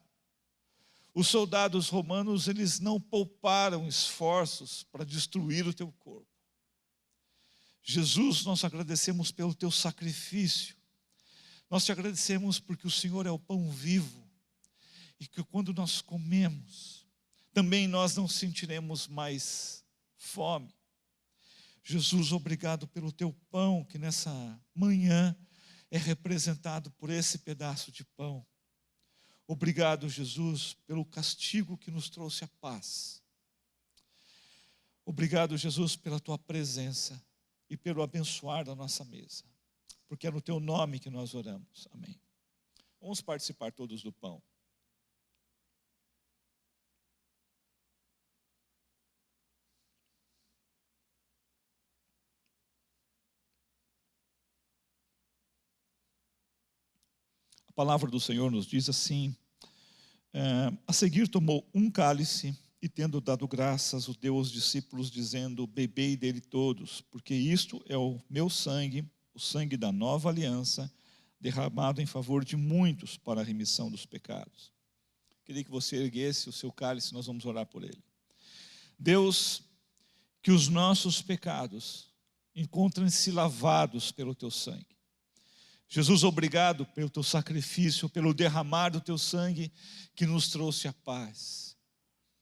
Os soldados romanos, eles não pouparam esforços para destruir o teu corpo. Jesus, nós agradecemos pelo teu sacrifício. Nós te agradecemos porque o Senhor é o pão vivo e que quando nós comemos, também nós não sentiremos mais fome. Jesus, obrigado pelo teu pão que nessa manhã é representado por esse pedaço de pão. Obrigado, Jesus, pelo castigo que nos trouxe a paz. Obrigado, Jesus, pela tua presença e pelo abençoar da nossa mesa. Porque é no teu nome que nós oramos. Amém. Vamos participar todos do pão. A palavra do Senhor nos diz assim: a seguir tomou um cálice e tendo dado graças, o deu aos discípulos, dizendo: bebei dele todos, porque isto é o meu sangue, o sangue da nova aliança, derramado em favor de muitos para a remissão dos pecados. Queria que você erguesse o seu cálice, nós vamos orar por ele. Deus, que os nossos pecados encontrem-se lavados pelo teu sangue. Jesus, obrigado pelo teu sacrifício, pelo derramar do teu sangue que nos trouxe a paz.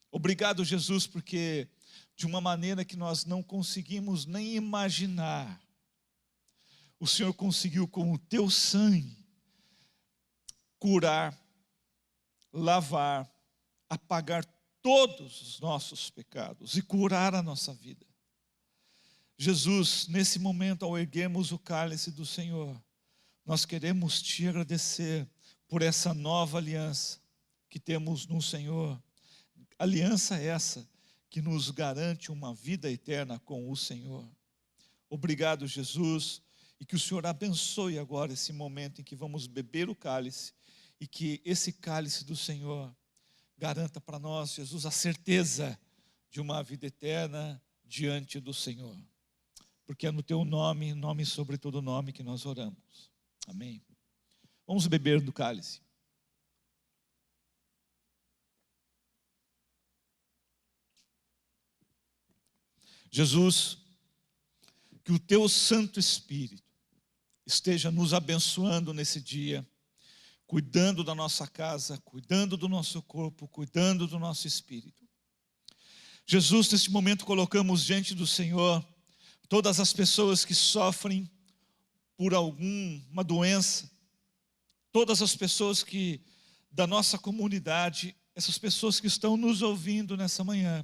Obrigado, Jesus, porque de uma maneira que nós não conseguimos nem imaginar, o Senhor conseguiu com o teu sangue curar, lavar, apagar todos os nossos pecados e curar a nossa vida. Jesus, nesse momento, ao erguermos o cálice do Senhor, nós queremos te agradecer por essa nova aliança que temos no Senhor. Aliança essa que nos garante uma vida eterna com o Senhor. Obrigado, Jesus, e que o Senhor abençoe agora esse momento em que vamos beber o cálice e que esse cálice do Senhor garanta para nós, Jesus, a certeza de uma vida eterna diante do Senhor. Porque é no teu nome, nome sobre todo nome, que nós oramos. Amém. Vamos beber do cálice. Jesus, que o teu Santo Espírito esteja nos abençoando nesse dia, cuidando da nossa casa, cuidando do nosso corpo, cuidando do nosso espírito. Jesus, neste momento colocamos diante do Senhor todas as pessoas que sofrem por alguma doença, todas as pessoas que da nossa comunidade, essas pessoas que estão nos ouvindo nessa manhã,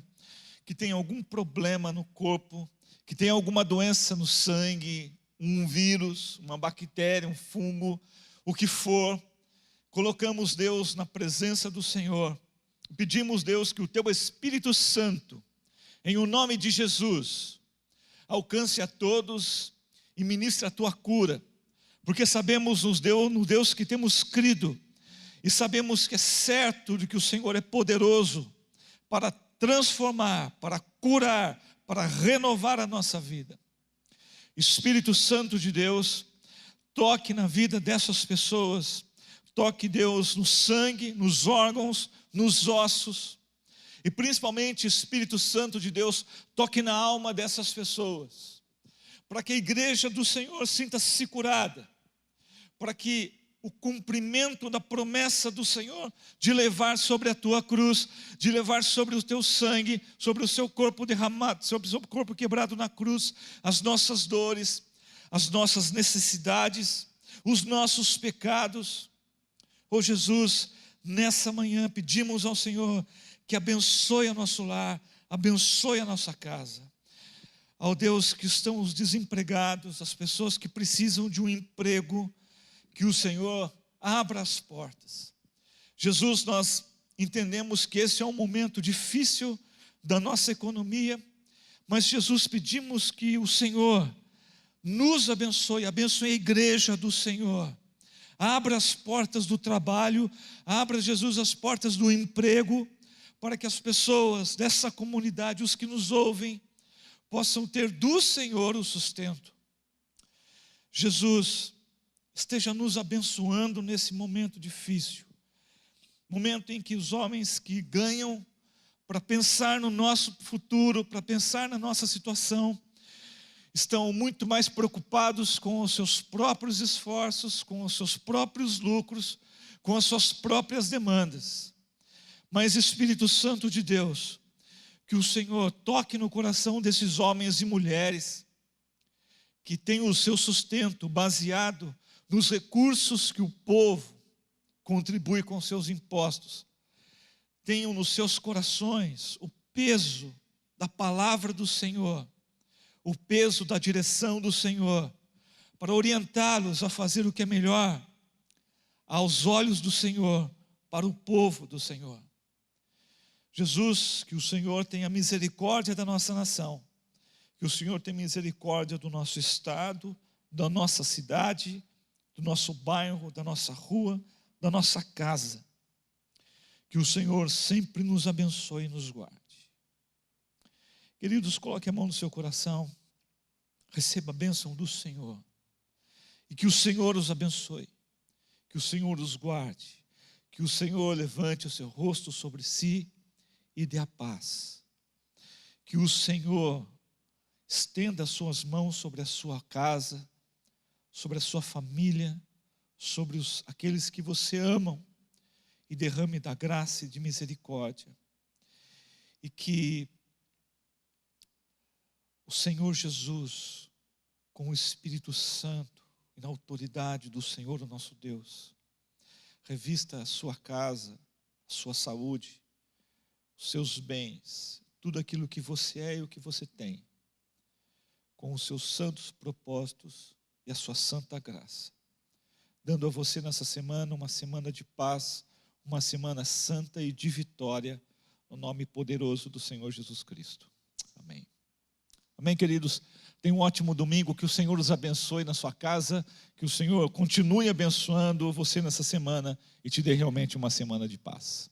que tem algum problema no corpo, que tem alguma doença no sangue, um vírus, uma bactéria, um fungo, o que for, colocamos, Deus, na presença do Senhor. Pedimos, Deus, que o teu Espírito Santo, em o nome de Jesus, alcance a todos e ministre a tua cura, porque sabemos no Deus que temos crido, e sabemos que é certo de que o Senhor é poderoso para transformar, para curar, para renovar a nossa vida. Espírito Santo de Deus, toque na vida dessas pessoas, toque, Deus, no sangue, nos órgãos, nos ossos, e principalmente, Espírito Santo de Deus, toque na alma dessas pessoas, para que a igreja do Senhor sinta-se curada, para que o cumprimento da promessa do Senhor, de levar sobre a tua cruz, de levar sobre o teu sangue, sobre o seu corpo derramado, sobre o seu corpo quebrado na cruz, as nossas dores, as nossas necessidades, os nossos pecados. Oh Jesus, nessa manhã pedimos ao Senhor que abençoe o nosso lar, abençoe a nossa casa. Ao Deus, que estão os desempregados, as pessoas que precisam de um emprego, que o Senhor abra as portas. Jesus, nós entendemos que esse é um momento difícil da nossa economia, mas Jesus, pedimos que o Senhor nos abençoe, abençoe a igreja do Senhor. Abra as portas do trabalho, abra, Jesus, as portas do emprego, para que as pessoas dessa comunidade, os que nos ouvem, possam ter do Senhor o sustento. Jesus, esteja nos abençoando nesse momento difícil, momento em que os homens que ganham para pensar no nosso futuro, para pensar na nossa situação, estão muito mais preocupados com os seus próprios esforços, com os seus próprios lucros, com as suas próprias demandas. Mas, Espírito Santo de Deus, que o Senhor toque no coração desses homens e mulheres que têm o seu sustento baseado nos recursos que o povo contribui com seus impostos, tenham nos seus corações o peso da palavra do Senhor, o peso da direção do Senhor, para orientá-los a fazer o que é melhor aos olhos do Senhor, para o povo do Senhor. Jesus, que o Senhor tenha misericórdia da nossa nação, que o Senhor tenha misericórdia do nosso estado, da nossa cidade, do nosso bairro, da nossa rua, da nossa casa. Que o Senhor sempre nos abençoe e nos guarde. Queridos, coloque a mão no seu coração, receba a bênção do Senhor, e que o Senhor os abençoe, que o Senhor os guarde, que o Senhor levante o seu rosto sobre si e dê a paz, que o Senhor estenda as suas mãos sobre a sua casa, sobre a sua família, sobre aqueles que você amam, e derrame da graça e de misericórdia, e que o Senhor Jesus, com o Espírito Santo e na autoridade do Senhor, o nosso Deus, revista a sua casa, a sua saúde, os seus bens, tudo aquilo que você é e o que você tem, com os seus santos propósitos e a sua santa graça, dando a você nessa semana uma semana de paz, uma semana santa e de vitória, no nome poderoso do Senhor Jesus Cristo. Amém. Amém, queridos? Tenham um ótimo domingo, que o Senhor os abençoe na sua casa, que o Senhor continue abençoando você nessa semana e te dê realmente uma semana de paz.